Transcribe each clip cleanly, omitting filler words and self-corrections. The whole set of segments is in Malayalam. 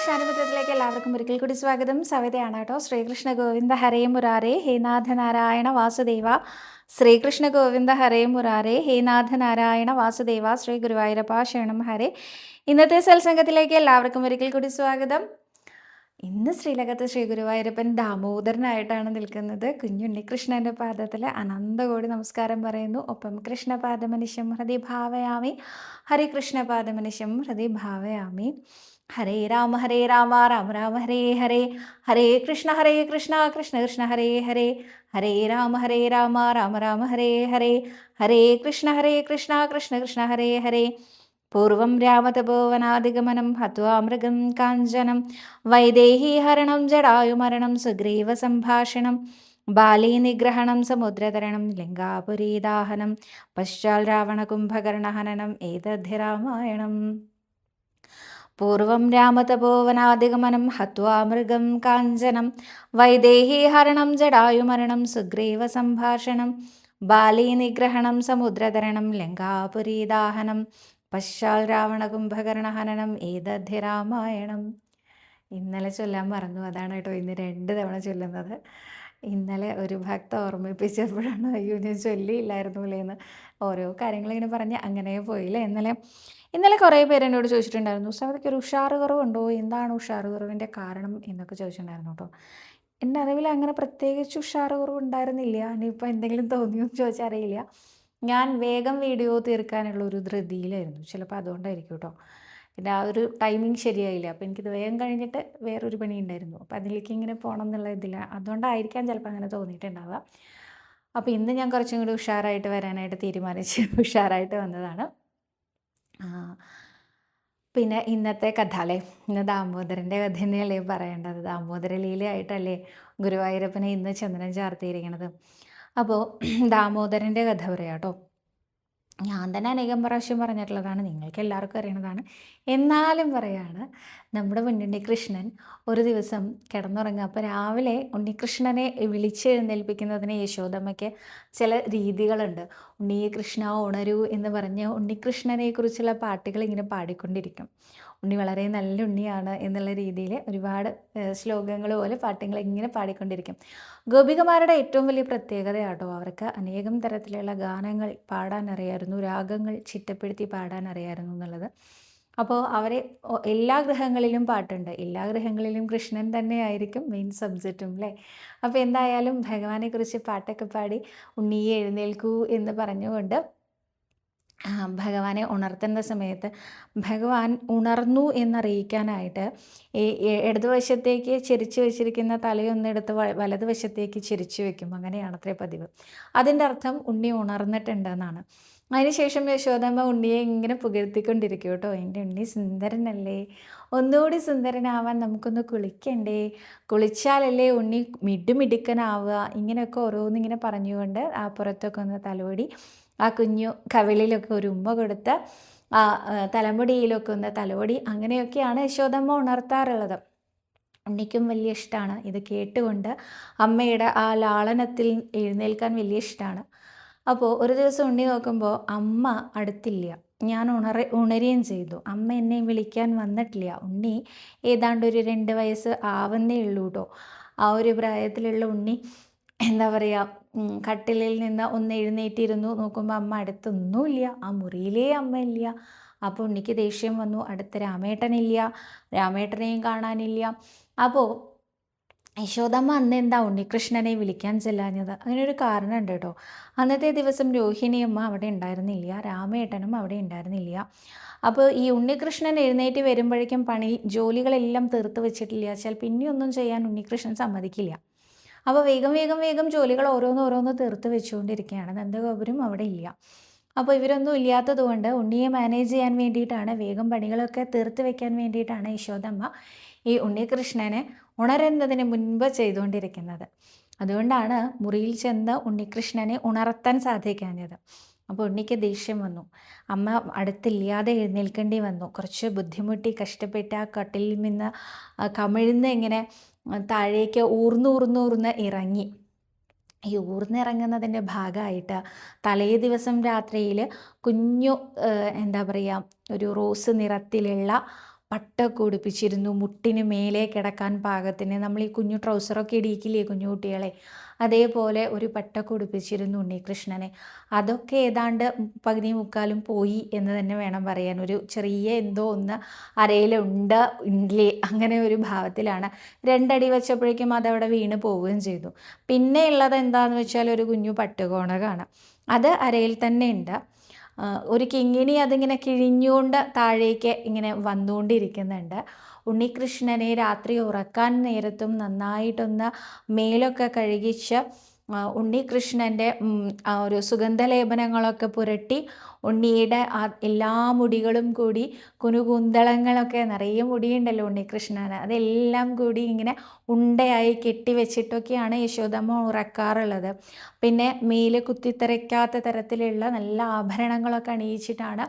കൃഷ്ണാനുമിത്രത്തിലേക്ക് എല്ലാവർക്കും ഒരിക്കൽ കൂടി സ്വാഗതം. സവിതയാണ് കേട്ടോ. ശ്രീകൃഷ്ണ ഗോവിന്ദ ഹരേ മുരാരേ ഹേ നാഥ നാരായണ വാസുദേവ. ശ്രീകൃഷ്ണ ഗോവിന്ദ ഹരേ മുരാരേ ഹേ നാഥ നാരായണ വാസുദേവ. ശ്രീ ഗുരുവായൂരപ്പ ശരണം ഹരേ. ഇന്നത്തെ സത്സംഗത്തിലേക്ക് എല്ലാവർക്കും ഒരിക്കൽ കൂടി സ്വാഗതം. ഇന്ന് ശ്രീലകത്ത് ശ്രീ ഗുരുവായൂരപ്പൻ ദാമോദരനായിട്ടാണ് നിൽക്കുന്നത്. കുഞ്ഞുണ്ണികൃഷ്ണൻ്റെ പാദത്തിൽ അനന്തകോടി നമസ്കാരം പറയുന്നു. ഒപ്പം കൃഷ്ണപാദമനിശം ഹൃദി ഭാവയാമി. ഹരികൃഷ്ണപാദമനിശം ഹൃദി ഭാവയാമി. ഹരേ രാമ രാമ രാമ ഹരേ ഹരേ. ഹരേ കൃഷ്ണ കൃഷ്ണ കൃഷ്ണ ഹരേ ഹരേ. ഹരേ രാമ രാമ രാമ ഹരേ ഹരേ. ഹരേ കൃഷ്ണ കൃഷ്ണ കൃഷ്ണ ഹരേ ഹരേ. പൂർവം രാമതപോവനാദിഗമനം ഹത്വാ മൃഗം കാഞ്ചനം വൈദേഹീഹരണം ജടായുമരണം സുഗ്രീവ സംഭാഷണം ബാലീ നിഗ്രഹണം സമുദ്രതരണം ലങ്കാപുരീദാഹനം പശ്ചാൽ രാവണകുംഭകർണഹനനം ഏതദ്ധി രാമായണം. പൂർവം രാമതപോവനാദിഗമനം ഹത്വാ മൃഗം കാഞ്ചനം വൈദേഹീഹരണം ജടായുമരണം സുഗ്രീവ സംഭാഷണം ബാലീ നിഗ്രഹണം സമുദ്രതരണം ലങ്കാപുരീദാഹനം പശ്ചാൽ രാവണകുംഭകർണഹനനം ഏതദ്ധി രാമായണം. ഇന്നലെ ചൊല്ലാൻ മറന്നു, അതാണ് കേട്ടോ ഇന്ന് 2 തവണ ചൊല്ലുന്നത്. ഇന്നലെ ഒരു ഭക്ത ഓർമ്മിപ്പിച്ചപ്പോഴാണ് അയ്യോ ഞാൻ ചൊല്ലിയില്ലായിരുന്നുല്ലേ എന്ന്. ഓരോ കാര്യങ്ങളിങ്ങനെ പറഞ്ഞ് അങ്ങനെ പോയില്ലേ. ഇന്നലെ കുറേ പേര് എന്നോട് ചോദിച്ചിട്ടുണ്ടായിരുന്നു, സവിതയ്ക്ക് ഒരു ഉഷാറ് കുറവുണ്ടോ, എന്താണ് ഉഷാറ് കുറവിൻ്റെ കാരണം എന്നൊക്കെ ചോദിച്ചിട്ടുണ്ടായിരുന്നു കേട്ടോ. എൻ്റെ അറിവിൽ അങ്ങനെ പ്രത്യേകിച്ച് ഉഷാറ് കുറവുണ്ടായിരുന്നില്ല. ഇനിയിപ്പോൾ എന്തെങ്കിലും തോന്നിയോ എന്ന് ചോദിച്ചാൽ അറിയില്ല. ഞാൻ വേഗം വീഡിയോ തീർക്കാനുള്ള ഒരു ധൃതിയിലായിരുന്നു, ചിലപ്പോൾ അതുകൊണ്ടായിരിക്കും കേട്ടോ. പിന്നെ ആ ഒരു ടൈമിങ് ശരിയായില്ല. അപ്പോൾ എനിക്കിത് വേഗം കഴിഞ്ഞിട്ട് വേറൊരു പണി ഉണ്ടായിരുന്നു, അപ്പോൾ അതിലേക്ക് ഇങ്ങനെ പോകണം എന്നുള്ള ഇതില്ല, അതുകൊണ്ടായിരിക്കാം ചിലപ്പോൾ അങ്ങനെ തോന്നിയിട്ടുണ്ടാവുക. അപ്പോൾ ഇന്ന് ഞാൻ കുറച്ചും കൂടി ഉഷാറായിട്ട് വരാനായിട്ട് തീരുമാനിച്ച് ഉഷാറായിട്ട് വന്നതാണ്. പിന്നെ ഇന്നത്തെ കഥ അല്ലേ, ഇന്ന് ദാമോദരൻ്റെ കഥ തന്നെയല്ലേ പറയേണ്ടത്. ദാമോദര ലീലയായിട്ടല്ലേ ഗുരുവായൂരപ്പനെ ഇന്ന് ചന്ദനം ചാർത്തിയിരിക്കണത്. അപ്പോൾ ദാമോദരൻ്റെ കഥ പറയാം കേട്ടോ. ഞാൻ തന്നെ അനേകം പ്രാവശ്യം പറഞ്ഞിട്ടുള്ളതാണ്, നിങ്ങൾക്ക് എല്ലാവർക്കും അറിയണതാണ്, എന്നാലും പറയാണ്. നമ്മുടെ ഉണ്ണികൃഷ്ണൻ ഒരു ദിവസം കിടന്നുറങ്ങുക. അപ്പോൾ രാവിലെ ഉണ്ണികൃഷ്ണനെ വിളിച്ചെഴുന്നേൽപ്പിക്കുന്നതിന് യശോദമ്മയ്ക്ക് ചില രീതികളുണ്ട്. ഉണ്ണികൃഷ്ണ ഉണരൂ എന്ന് പറഞ്ഞ് ഉണ്ണികൃഷ്ണനെ കുറിച്ചുള്ള പാട്ടുകൾ ഇങ്ങനെ പാടിക്കൊണ്ടിരിക്കും. ഉണ്ണി വളരെ നല്ല ഉണ്ണിയാണ് എന്നുള്ള രീതിയിൽ ഒരുപാട് ശ്ലോകങ്ങൾ പോലെ പാട്ടുകൾ ഇങ്ങനെ പാടിക്കൊണ്ടിരിക്കും. ഗോപികമാരുടെ ഏറ്റവും വലിയ പ്രത്യേകതയാട്ടോ, അവർക്ക് അനേകം തരത്തിലുള്ള ഗാനങ്ങൾ പാടാൻ അറിയായിരുന്നു, രാഗങ്ങൾ ചിട്ടപ്പെടുത്തി പാടാൻ അറിയായിരുന്നു എന്നുള്ളത്. അപ്പോൾ അവരെ എല്ലാ ഗ്രഹങ്ങളിലും പാട്ടുണ്ട്, എല്ലാ ഗ്രഹങ്ങളിലും കൃഷ്ണൻ തന്നെ ആയിരിക്കും മെയിൻ സബ്ജക്റ്റും അല്ലേ. അപ്പോൾ എന്തായാലും ഭഗവാനെക്കുറിച്ച് പാട്ടൊക്കെ പാടി ഉണ്ണിയെ എഴുന്നേൽക്കൂ എന്ന് പറഞ്ഞുകൊണ്ട് ഭഗവാനെ ഉണർത്തേണ്ട സമയത്ത് ഭഗവാൻ ഉണർന്നു എന്നറിയിക്കാനായിട്ട് ഇടതുവശത്തേക്ക് ചെരിച്ചു വെച്ചിരിക്കുന്ന തലയൊന്നെടുത്ത് വലതുവശത്തേക്ക് ചെരിച്ചു വെക്കും. അങ്ങനെയാണത്രേ പതിവ്. അതിൻ്റെ അർത്ഥം ഉണ്ണി ഉണർന്നിട്ടുണ്ടെന്നാണ്. അതിനുശേഷം യശോദമ്മ ഉണ്ണിയെ ഇങ്ങനെ പുകഴ്ത്തിക്കൊണ്ടിരിക്കും കേട്ടോ. എൻ്റെ ഉണ്ണി സുന്ദരനല്ലേ, ഒന്നുകൂടി സുന്ദരനാവാൻ നമുക്കൊന്ന് കുളിക്കണ്ടേ, കുളിച്ചാലല്ലേ ഉണ്ണി മിടുമിടുക്കനാവുക, ഇങ്ങനെയൊക്കെ ഓരോന്നിങ്ങനെ പറഞ്ഞുകൊണ്ട് ആ പുറത്തൊക്കെ ഒന്ന് തലോടി ആ കുഞ്ഞു കവിളിലൊക്കെ ഒരു ഉമ്മ കൊടുത്ത് ആ തലമുടിയിലൊക്കെ ഒന്ന് തലോടി അങ്ങനെയൊക്കെയാണ് യശോദമ്മ ഉണർത്താറുള്ളത്. ഉണ്ണിക്കും വലിയ ഇഷ്ടമാണ് ഇത് കേട്ടുകൊണ്ട് അമ്മയുടെ ആ ലാളനത്തിൽ എഴുന്നേൽക്കാൻ വലിയ ഇഷ്ടമാണ്. അപ്പോൾ ഒരു ദിവസം ഉണ്ണി നോക്കുമ്പോൾ അമ്മ അടുത്തില്ല. ഞാൻ ഉണരുകയും ചെയ്തു. അമ്മ എന്നെ വിളിക്കാൻ വന്നിട്ടില്ല. ഉണ്ണി ഏതാണ്ട് ഒരു 2 വയസ്സ് ആവുന്നേ ഉള്ളൂ കേട്ടോ. ആ ഒരു പ്രായത്തിലുള്ള ഉണ്ണി എന്താ പറയുക, കട്ടിലിൽ നിന്ന് ഒന്ന് എഴുന്നേറ്റിരുന്നു. നോക്കുമ്പോൾ അമ്മ അടുത്തൊന്നുമില്ല, ആ മുറിയിലേ അമ്മ ഇല്ല. അപ്പോൾ ഉണ്ണിക്ക് ദേഷ്യം വന്നു. അടുത്ത് രാമേട്ടനില്ല, രാമേട്ടനെയും കാണാനില്ല. അപ്പോൾ യശോദമ്മ അന്ന് എന്താ ഉണ്ണികൃഷ്ണനെ വിളിക്കാൻ ചെല്ലാഞ്ഞത്? അതിനൊരു കാരണമുണ്ട് കേട്ടോ. അന്നത്തെ ദിവസം രോഹിണിയമ്മ അവിടെ ഉണ്ടായിരുന്നില്ല, രാമേട്ടനും അവിടെ ഉണ്ടായിരുന്നില്ല. അപ്പോൾ ഈ ഉണ്ണികൃഷ്ണൻ എഴുന്നേറ്റ് വരുമ്പോഴേക്കും ജോലികളെല്ലാം തീർത്ത് വെച്ചിട്ടില്ല. ചിലപ്പോൾ ഇനിയൊന്നും ചെയ്യാൻ ഉണ്ണികൃഷ്ണൻ സമ്മതിക്കില്ല. അപ്പോൾ വേഗം ജോലികൾ ഓരോന്ന് തീർത്ത് വെച്ചുകൊണ്ടിരിക്കുകയാണ്. നന്ദഗോപുരം അവിടെ ഇല്ല. അപ്പോൾ ഇവരൊന്നും ഇല്ലാത്തത് കൊണ്ട് ഉണ്ണിയെ മാനേജ് ചെയ്യാൻ വേണ്ടിയിട്ടാണ്, വേഗം പണികളൊക്കെ തീർത്ത് വെക്കാൻ വേണ്ടിയിട്ടാണ് യശോദമ്മ ഈ ഉണ്ണികൃഷ്ണനെ ഉണരുന്നതിന് മുൻപ് ചെയ്തുകൊണ്ടിരിക്കുന്നത്. അതുകൊണ്ടാണ് മുറിയിൽ ചെന്ന് ഉണ്ണികൃഷ്ണനെ ഉണർത്താൻ സാധിക്കാഞ്ഞത്. അപ്പോൾ ഉണ്ണിക്ക് ദേഷ്യം വന്നു. അമ്മ അടുത്തില്ലാതെ എഴുന്നേൽക്കേണ്ടി വന്നു. കുറച്ച് ബുദ്ധിമുട്ടി കഷ്ടപ്പെട്ട് ആ കട്ടിലിൽ നിന്ന് കമിഴ്ന്ന് ഇങ്ങനെ താഴേക്ക് ഊർന്ന് ഇറങ്ങി. ഈ ഊർന്നിറങ്ങുന്നതിൻ്റെ ഭാഗമായിട്ട് തലേ ദിവസം രാത്രിയിൽ കുഞ്ഞു എന്താ പറയുക, ഒരു റോസ് നിറത്തിലുള്ള പട്ടൊക്കെ ഉടുപ്പിച്ചിരുന്നു, മുട്ടിന് മേലെ കിടക്കാൻ പാകത്തിന്. നമ്മൾ ഈ കുഞ്ഞു ട്രൗസറൊക്കെ ഇടിയിക്കില്ലേ കുഞ്ഞു കുട്ടികളെ, അതേപോലെ ഒരു പട്ടൊക്കെ ഉടുപ്പിച്ചിരുന്നു ഉണ്ണികൃഷ്ണനെ. അതൊക്കെ ഏതാണ്ട് പകുതി മുക്കാലും പോയി എന്ന് തന്നെ വേണം പറയാൻ. ഒരു ചെറിയ എന്തോ ഒന്ന് അരയിലുണ്ട് ഇല്ലേ അങ്ങനെ ഒരു ഭാവത്തിലാണ്. 2 അടി വെച്ചപ്പോഴേക്കും അതവിടെ വീണ് പോവുകയും ചെയ്തു. പിന്നെ ഉള്ളത് എന്താണെന്ന് വെച്ചാൽ ഒരു കുഞ്ഞു പട്ടുകോണകാണ്. അത് അരയിൽ തന്നെ ഉണ്ട്. ഒരു കിങ്ങിണി അതിങ്ങനെ കിഴിഞ്ഞുകൊണ്ട് താഴേക്ക് ഇങ്ങനെ വന്നുകൊണ്ടിരിക്കുന്നുണ്ട്. ഉണ്ണികൃഷ്ണനെ രാത്രി ഉറക്കാൻ നേരത്തും നന്നായിട്ടൊന്ന് മേലൊക്കെ കഴുകിച്ച് ഉണ്ണികൃഷ്ണൻ്റെ ആ ഒരു സുഗന്ധലേപനങ്ങളൊക്കെ പുരട്ടി ഉണ്ണിയുടെ എല്ലാ മുടികളും കൂടി കുനുകൂന്തളങ്ങളൊക്കെ നിറയെ മുടിയുണ്ടല്ലോ ഉണ്ണികൃഷ്ണന്, അതെല്ലാം കൂടി ഇങ്ങനെ ഉണ്ടയായി കെട്ടിവെച്ചിട്ടൊക്കെയാണ് യശോദമ്മ ഉറക്കാറുള്ളത്. പിന്നെ മേല് കുത്തിത്തെറിക്കാത്ത തരത്തിലുള്ള നല്ല ആഭരണങ്ങളൊക്കെ അണിയിച്ചിട്ടാണ്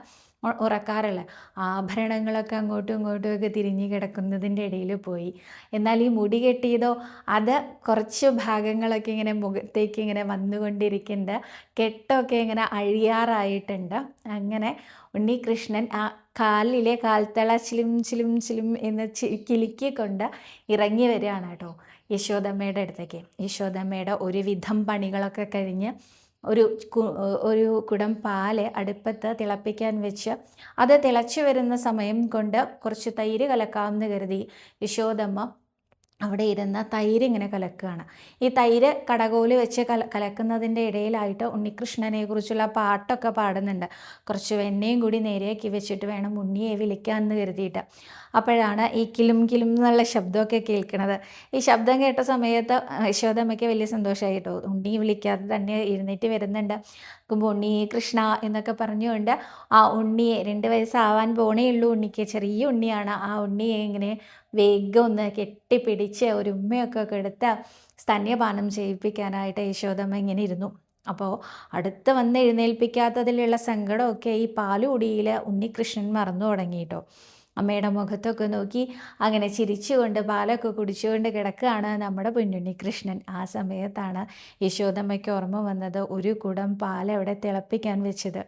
ഉറക്കാറുള്ളത്. ആഭരണങ്ങളൊക്കെ അങ്ങോട്ടും ഇങ്ങോട്ടും ഒക്കെ തിരിഞ്ഞ് കിടക്കുന്നതിൻ്റെ ഇടയിൽ പോയി. എന്നാൽ ഈ മുടി കെട്ടിയതോ അത് കുറച്ച് ഭാഗങ്ങളൊക്കെ ഇങ്ങനെ മുഖത്തേക്ക് ഇങ്ങനെ വന്നുകൊണ്ടിരിക്കുന്നുണ്ട്. കെട്ടൊക്കെ ഇങ്ങനെ അഴിയാറായിട്ടുണ്ട്. അങ്ങനെ ഉണ്ണികൃഷ്ണൻ ആ കാലിലെ കാൽത്തള ചിലും ചിലും ചിലും എന്ന് കിലുക്കിക്കൊണ്ട് ഇറങ്ങി വരികയാണ് കേട്ടോ യശോദമ്മയുടെ അടുത്തേക്ക്. യശോദമ്മയുടെ ഒരുവിധം പണികളൊക്കെ കഴിഞ്ഞ് ഒരു കുടം പാല് അടുപ്പത്ത് തിളപ്പിക്കാൻ വെച്ച് അത് തിളച്ചു വരുന്ന സമയം കൊണ്ട് കുറച്ച് തൈര് കലക്കാമെന്ന് കരുതി യശോദമ്മ അവിടെ ഇരുന്ന തൈര് ഇങ്ങനെ കലക്കുകയാണ്. ഈ തൈര് കടകോല് വെച്ച് കലക്കുന്നതിൻ്റെ ഇടയിലായിട്ട് ഉണ്ണികൃഷ്ണനെ കുറിച്ചുള്ള പാട്ടൊക്കെ പാടുന്നുണ്ട്. കുറച്ച് വെണ്ണയും കൂടി നേരെയാക്കി വെച്ചിട്ട് വേണം ഉണ്ണിയെ വിളിക്കാമെന്ന് കരുതിയിട്ട്. അപ്പോഴാണ് ഈ കിലും കിലും എന്നുള്ള ശബ്ദമൊക്കെ കേൾക്കുന്നത്. ഈ ശബ്ദം കേട്ട സമയത്ത് യശോദമ്മയ്ക്ക് വലിയ സന്തോഷമായി കേട്ടോ. ഉണ്ണി വിളിക്കാതെ തന്നെ എഴുന്നേറ്റ് വരുന്നുണ്ട്. ഉണ്ണി കൃഷ്ണ എന്നൊക്കെ പറഞ്ഞുകൊണ്ട് ആ ഉണ്ണിയെ 2 വയസ്സാവാൻ പോണേ ഉള്ളൂ ഉണ്ണിക്ക്, ചെറിയ ഉണ്ണിയാണ്. ആ ഉണ്ണിയെ ഇങ്ങനെ വേഗം ഒന്ന് കെട്ടിപ്പിടിച്ച് ഒരു ഉമ്മയൊക്കെ കൊടുത്ത് സ്തന്യപാനം ചെയ്യിപ്പിക്കാനായിട്ട് യശോദമ്മ ഇങ്ങനെ ഇരുന്നു. അപ്പോൾ അടുത്ത് വന്ന് എഴുന്നേൽപ്പിക്കാത്തതിലുള്ള സങ്കടമൊക്കെ ഈ പാലുകുടിയിൽ ഉണ്ണികൃഷ്ണൻ മറന്നു തുടങ്ങി കേട്ടോ. അമ്മയുടെ മുഖത്തൊക്കെ നോക്കി അങ്ങനെ ചിരിച്ചുകൊണ്ട് പാലൊക്കെ കുടിച്ചുകൊണ്ട് കിടക്കുകയാണ് നമ്മുടെ പൊന്നുണ്ണികൃഷ്ണൻ. ആ സമയത്താണ് യശോദമ്മയ്ക്ക് ഓർമ്മ വന്നത് ഒരു കുടം പാൽ അവിടെ തിളപ്പിക്കാൻ വെച്ചത്.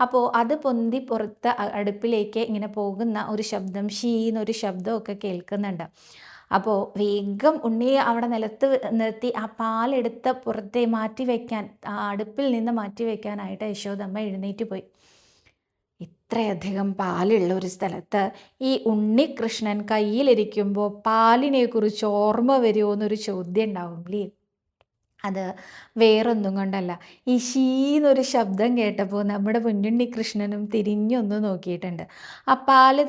അപ്പോൾ അത് പൊന്തി പുറത്ത് അടുപ്പിലേക്ക് ഇങ്ങനെ പോകുന്ന ഒരു ശബ്ദം, ഷീന്നൊരു ശബ്ദമൊക്കെ കേൾക്കുന്നുണ്ട്. അപ്പോൾ വേഗം ഉണ്ണിയെ അവിടെ നിലത്ത് നിർത്തി ആ പാലെടുത്ത് പുറത്തെ മാറ്റി വയ്ക്കാൻ, ആ അടുപ്പിൽ നിന്ന് മാറ്റി വയ്ക്കാനായിട്ട് യശോദമ്മ എഴുന്നേറ്റ് പോയി. ഇത്രയധികം പാലുള്ള ഒരു സ്ഥലത്ത് ഈ ഉണ്ണികൃഷ്ണൻ കയ്യിലിരിക്കുമ്പോൾ പാലിനെക്കുറിച്ച് ഓർമ്മ വരുമോ എന്നൊരു ചോദ്യം ഉണ്ടാവും അല്ലേ? അത് വേറൊന്നും കൊണ്ടല്ല, ഈ ഷീന്നൊരു ശബ്ദം കേട്ടപ്പോൾ നമ്മുടെ പൊന്നുണ്ണികൃഷ്ണനും തിരിഞ്ഞൊന്ന് നോക്കിയിട്ടുണ്ട്. ആ പാല്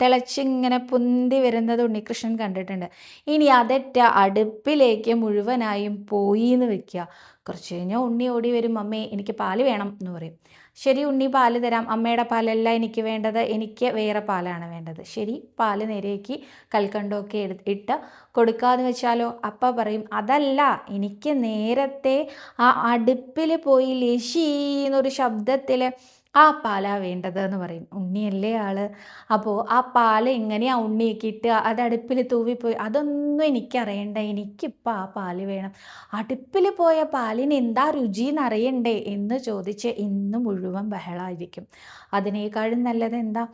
തിളച്ചിങ്ങനെ പൊന്തി വരുന്നത് ഉണ്ണികൃഷ്ണൻ കണ്ടിട്ടുണ്ട്. ഇനി അതൊറ്റ അടുപ്പിലേക്ക് മുഴുവനായും പോയി എന്ന് വെക്കുക. കുറച്ച് കഴിഞ്ഞാൽ ഉണ്ണി ഓടി വരും, അമ്മേ എനിക്ക് പാല് വേണം എന്ന് പറയും. ശരി ഉണ്ണി പാല് തരാം, അമ്മയുടെ പാലല്ല എനിക്ക് വേണ്ടത്, എനിക്ക് വേറെ പാലാണ് വേണ്ടത്. ശരി പാല് നേരെയാക്കി കൽക്കണ്ടമൊക്കെ ഇട്ട് കൊടുക്കാന്ന് വെച്ചാലോ? അപ്പ പറയും അതല്ല, എനിക്ക് നേരത്തെ ആ അടുപ്പിൽ പോയി ലശീന്നൊരു ശബ്ദത്തിൽ ആ പാലാ വേണ്ടത് എന്ന് പറയും. ഉണ്ണിയല്ലേ ആള്. അപ്പോൾ ആ പാല് എങ്ങനെയാണ് ഉണ്ണിയെ കിട്ടുക? അത് അടുപ്പിൽ തൂവിപ്പോയി, അതൊന്നും എനിക്കറിയണ്ട, എനിക്കിപ്പോൾ ആ പാല് വേണം. അടുപ്പിൽ പോയ പാലിന് എന്താ രുചി എന്നറിയണ്ടേ എന്ന് ചോദിച്ച് ഇന്ന് മുഴുവൻ ബഹളമായിരിക്കും. അതിനേക്കാളും നല്ലത് എന്താ,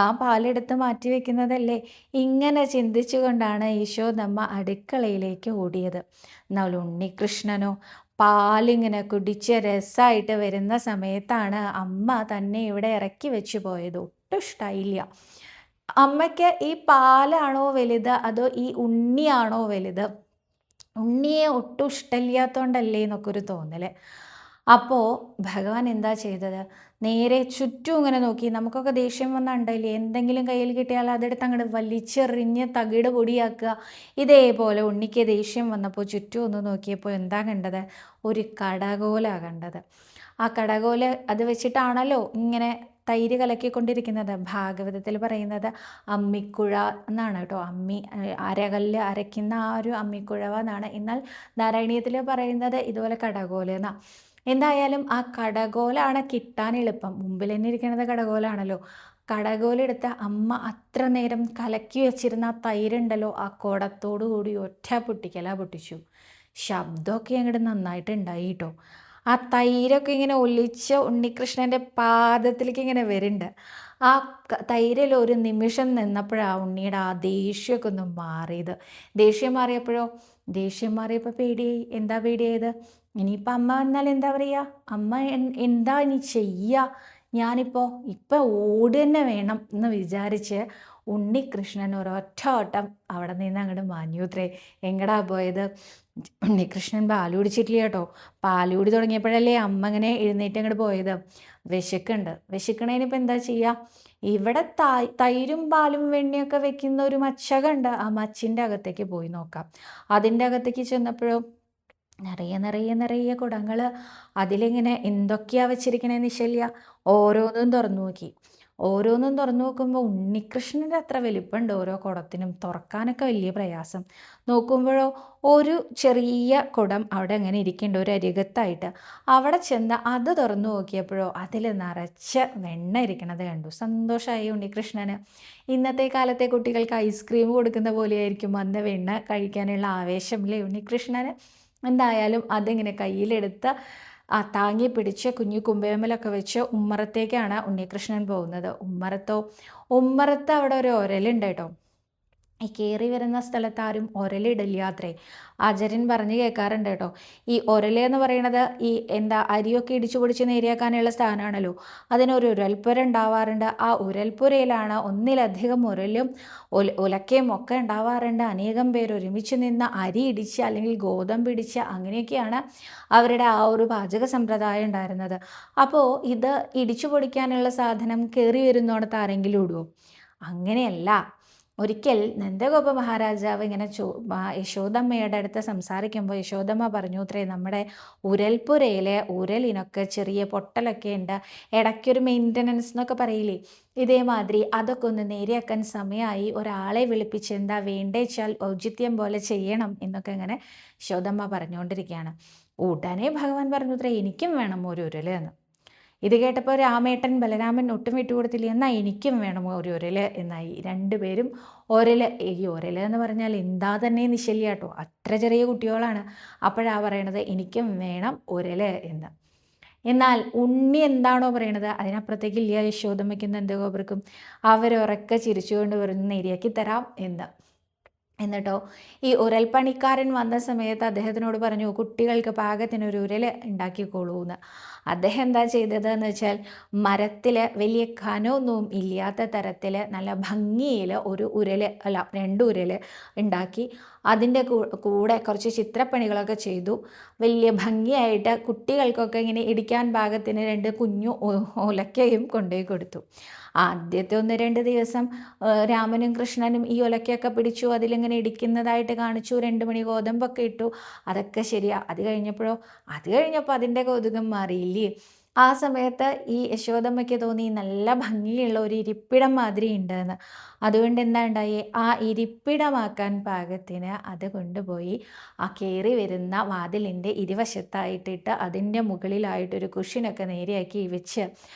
ആ പാലെടുത്ത് മാറ്റി വെക്കുന്നതല്ലേ? ഇങ്ങനെ ചിന്തിച്ചു കൊണ്ടാണ് യശോദമ്മ അടുക്കളയിലേക്ക് ഓടിയത്. എന്നാൽ ഉണ്ണികൃഷ്ണനോ പാലിങ്ങനെ കുടിച്ച് രസമായിട്ട് വരുന്ന സമയത്താണ് അമ്മ തന്നെ ഇവിടെ ഇറക്കി വെച്ച് പോയത്. ഒട്ടും ഇഷ്ടമായില്ല അമ്മയ്ക്ക്. ഈ പാലാണോ വലുത് അതോ ഈ ഉണ്ണിയാണോ വലുത്? ഉണ്ണിയെ ഒട്ടും ഇഷ്ടമില്ലാത്തോണ്ടല്ലേ എന്നൊക്കെ ഒരു തോന്നല്. അപ്പോൾ ഭഗവാൻ എന്താ ചെയ്തത്? നേരെ ചുറ്റും ഇങ്ങനെ നോക്കി. നമുക്കൊക്കെ ദേഷ്യം വന്നുണ്ടല്ലേ, എന്തെങ്കിലും കയ്യിൽ കിട്ടിയാൽ അതെടുത്ത് അങ്ങോട്ട് വലിച്ചെറിഞ്ഞ് തകിട് പൊടിയാക്കുക. ഇതേപോലെ ഉണ്ണിക്ക് ദേഷ്യം വന്നപ്പോൾ ചുറ്റും ഒന്ന് നോക്കിയപ്പോൾ എന്താ കണ്ടത്? ഒരു കടകോല കണ്ടത്. ആ കടകോല അത് വെച്ചിട്ടാണല്ലോ ഇങ്ങനെ തൈര് കലക്കിക്കൊണ്ടിരിക്കുന്നത്. ഭാഗവതത്തിൽ പറയുന്നത് അമ്മിക്കുഴ എന്നാണ് കേട്ടോ. അരകല്ല് അരയ്ക്കുന്ന ആ ഒരു അമ്മിക്കുഴവ എന്നാണ്. എന്നാൽ നാരായണീയത്തിൽ പറയുന്നത് ഇതുപോലെ കടകോല എന്നാണ്. എന്തായാലും ആ കടകോലാണ് കിട്ടാൻ എളുപ്പം. മുമ്പിൽ തന്നെ ഇരിക്കുന്നത് കടകോലാണല്ലോ. കടകോലെടുത്ത അമ്മ അത്ര നേരം കലക്കി വെച്ചിരുന്ന ആ തൈരുണ്ടല്ലോ, ആ കുടത്തോടു കൂടി ഒറ്റ പൊട്ടിക്കല പൊട്ടിച്ചു. ശബ്ദമൊക്കെ അങ്ങോട്ട് നന്നായിട്ടുണ്ടായി കേട്ടോ. ആ തൈരൊക്കെ ഇങ്ങനെ ഒലിച്ച് ഉണ്ണികൃഷ്ണൻ്റെ പാദത്തിലേക്ക് ഇങ്ങനെ വരുന്നുണ്ട്. ആ തൈരിൽ ഒരു നിമിഷം നിന്നപ്പോഴാണ് ഉണ്ണിയുടെ ആ ദേഷ്യമൊക്കെ ഒന്ന് മാറിയത്. ദേഷ്യം മാറിയപ്പോഴോ, ദേഷ്യം മാറിയപ്പോൾ പേടിയായി. എന്താ പേടിയായത്? ഇനിയിപ്പോൾ അമ്മ വന്നാൽ എന്താ പറയുക? അമ്മ എന്താ ഇനി ചെയ്യുക? ഇപ്പം ഓടുക തന്നെ വേണം എന്ന് വിചാരിച്ച് ഉണ്ണികൃഷ്ണൻ ഒരൊറ്റ ഓട്ടം അവിടെ നിന്ന് അങ്ങോട്ട് മാഞ്ഞൂത്രേ. എങ്ങടാ പോയത്? ഉണ്ണികൃഷ്ണൻ പാല് കുടിച്ചിട്ടില്ല കേട്ടോ. പാല് കുടി തുടങ്ങിയപ്പോഴല്ലേ അമ്മ ഇങ്ങനെ എഴുന്നേറ്റ് അങ്ങോട്ട് പോയത്. വിശക്കുണ്ട്. വിശക്കണേനിപ്പോൾ എന്താ ചെയ്യുക? ഇവിടെ തൈരും പാലും വെണ്ണയൊക്കെ വെക്കുന്ന ഒരു മച്ചകുണ്ട്. ആ മച്ചിൻ്റെ അകത്തേക്ക് പോയി നോക്കാം. അതിൻ്റെ അകത്തേക്ക് ചെന്നപ്പോഴോ നിറയെ നിറയെ നിറയെ കുടങ്ങൾ. അതിലിങ്ങനെ എന്തൊക്കെയാ വെച്ചിരിക്കണേന്ന് നിശ്ചയില്ല. ഓരോന്നും തുറന്നു നോക്കി. ഓരോന്നും തുറന്നു നോക്കുമ്പോൾ ഉണ്ണികൃഷ്ണൻ്റെ അത്ര വലിപ്പമുണ്ട് ഓരോ കുടത്തിനും. തുറക്കാനൊക്കെ വലിയ പ്രയാസം. നോക്കുമ്പോഴോ ഒരു ചെറിയ കുടം അവിടെ അങ്ങനെ ഇരിക്കുന്നുണ്ട് ഒരു അരികത്തായിട്ട്. അവിടെ ചെന്ന് അത് തുറന്നു നോക്കിയപ്പോഴോ അതിൽ നിറച്ച് വെണ്ണ ഇരിക്കണത് കണ്ടു. സന്തോഷമായി ഉണ്ണികൃഷ്ണന്. ഇന്നത്തെ കാലത്തെ കുട്ടികൾക്ക് ഐസ്ക്രീം കൊടുക്കുന്ന പോലെയായിരിക്കും അന്ന് വെണ്ണ കഴിക്കാനുള്ള ആവേശമില്ലേ ഉണ്ണികൃഷ്ണന്. എന്തായാലും അതിങ്ങനെ കയ്യിലെടുത്ത് താങ്ങി പിടിച്ച് കുഞ്ഞു കുമ്പേമലൊക്കെ വെച്ച് ഉമ്മറത്തേക്കാണ് ഉണ്ണികൃഷ്ണൻ പോകുന്നത്. ഉമ്മറത്ത് അവിടെ ഒരു ഒരലുണ്ട് കേട്ടോ. ഈ കയറി വരുന്ന സ്ഥലത്ത് ആരും ഒരലിടില്ലാത്രേ. ആചാര്യൻ പറഞ്ഞു കേൾക്കാറുണ്ട് കേട്ടോ. ഈ ഒരലെന്ന് പറയുന്നത് ഈ അരിയൊക്കെ ഇടിച്ചു പൊടിച്ച് നേരിയാക്കാനുള്ള സ്ഥാനമാണല്ലോ. അതിനൊരു ഉരൽപ്പുര ഉണ്ടാവാറുണ്ട്. ആ ഉരൽപ്പുരയിലാണ് ഒന്നിലധികം ഉരലും ഉലക്കയും ഒക്കെ ഉണ്ടാവാറുണ്ട്. അനേകം പേര് ഒരുമിച്ച് നിന്ന് അരി ഇടിച്ച് അല്ലെങ്കിൽ ഗോതമ്പ് ഇടിച്ച് അങ്ങനെയൊക്കെയാണ് അവരുടെ ആ ഒരു പാചക സമ്പ്രദായം ഉണ്ടായിരുന്നത്. അപ്പോൾ ഇത് ഇടിച്ചു പൊടിക്കാനുള്ള സാധനം കയറി വരുന്നോടത്ത് ആരെങ്കിലും ഇടുമോ? അങ്ങനെയല്ല. ഒരിക്കൽ നന്ദഗോപ മഹാരാജാവ് ഇങ്ങനെ യശോദമ്മയുടെ അടുത്ത് സംസാരിക്കുമ്പോൾ യശോദമ്മ പറഞ്ഞു അത്രേ, നമ്മുടെ ഉരൽപ്പുരയിലെ ഉരലിനൊക്കെ ചെറിയ പൊട്ടലൊക്കെ ഉണ്ട്, ഇടയ്ക്കൊരു മെയിൻ്റനൻസ് എന്നൊക്കെ പറയില്ലേ, ഇതേമാതിരി അതൊക്കെ ഒന്ന് നേരെയാക്കാൻ സമയമായി, ഒരാളെ വിളിപ്പിച്ച് എന്താ വേണ്ടേച്ചാൽ ഔചിത്യം പോലെ ചെയ്യണം എന്നൊക്കെ ഇങ്ങനെ യശോദമ്മ പറഞ്ഞുകൊണ്ടിരിക്കുകയാണ്. ഉടനെ ഭഗവാൻ പറഞ്ഞു അത്രേ, എനിക്കും വേണം ഒരു ഉരല് എന്ന്. ഇത് കേട്ടപ്പോൾ രാമേട്ടൻ ബലരാമൻ ഒട്ടും വിട്ടുകൊടുത്തില്ല. എന്നാൽ എനിക്കും വേണം ഒരു ഉരല് എന്നായി. രണ്ടുപേരും ഒരല്. ഈ ഒരല് എന്ന് പറഞ്ഞാൽ എന്താ തന്നെ നിശ്ചല്യ കേട്ടോ. അത്ര ചെറിയ കുട്ടികളാണ്. അപ്പോഴാണ് പറയണത് എനിക്കും വേണം ഒരല് എന്ന്. എന്നാൽ ഉണ്ണി എന്താണോ പറയണത് അതിനപ്പുറത്തേക്കില്ല യശോദമ്മയ്ക്കും നന്ദഗോപർക്കും. അവരുറക്കെ ചിരിച്ചുകൊണ്ട് വരുന്ന നേരിയാക്കി തരാം എന്ന്. എന്നിട്ടോ ഈ ഉരൽപ്പണിക്കാരൻ വന്ന സമയത്ത് അദ്ദേഹത്തിനോട് പറഞ്ഞു, കുട്ടികൾക്ക് പാകത്തിനൊരു ഉരൽ ഉണ്ടാക്കിക്കോളൂ എന്ന്. അദ്ദേഹം എന്താ ചെയ്തതെന്ന് വെച്ചാൽ മരത്തിൽ വലിയ കനമൊന്നും ഇല്ലാത്ത തരത്തിൽ നല്ല ഭംഗിയിൽ ഒരു രണ്ട് ഉരൽ ഉണ്ടാക്കി അതിൻ്റെ കൂടെ കുറച്ച് ചിത്രപ്പണികളൊക്കെ ചെയ്തു. വലിയ ഭംഗിയായിട്ട് കുട്ടികൾക്കൊക്കെ ഇങ്ങനെ ഇടിക്കാൻ പാകത്തിന് 2 കുഞ്ഞു ഉലക്കയും കൊണ്ടുപോയി കൊടുത്തു. ആദ്യത്തെ 1-2 ദിവസം രാമനും കൃഷ്ണനും ഈ ഉലക്കയൊക്കെ പിടിച്ചു അതിലിങ്ങനെ ഇടിക്കുന്നതായിട്ട് കാണിച്ചു. 2 മണി ഗോതമ്പൊക്കെ ഇട്ടു. അതൊക്കെ ശരിയാ. അത് കഴിഞ്ഞപ്പോൾ അതിൻ്റെ കൗതുകം മാറിയില്ലേ. ആ സമയത്ത് ഈ യശോദമ്മയ്ക്ക് തോന്നി നല്ല ഭംഗിയുള്ള ഒരു ഇരിപ്പിടം മാതിരി ഉണ്ടെന്ന്. അതുകൊണ്ട് എന്താ ഉണ്ടായി, ആ ഇരിപ്പിടമാക്കാൻ പാകത്തിന് അത് കൊണ്ടുപോയി ആ കയറി വരുന്ന വാതിലിൻ്റെ ഇരുവശത്തായിട്ടിട്ട് അതിൻ്റെ മുകളിലായിട്ടൊരു കുഷ്യനൊക്കെ നേരെയാക്കി വെച്ച്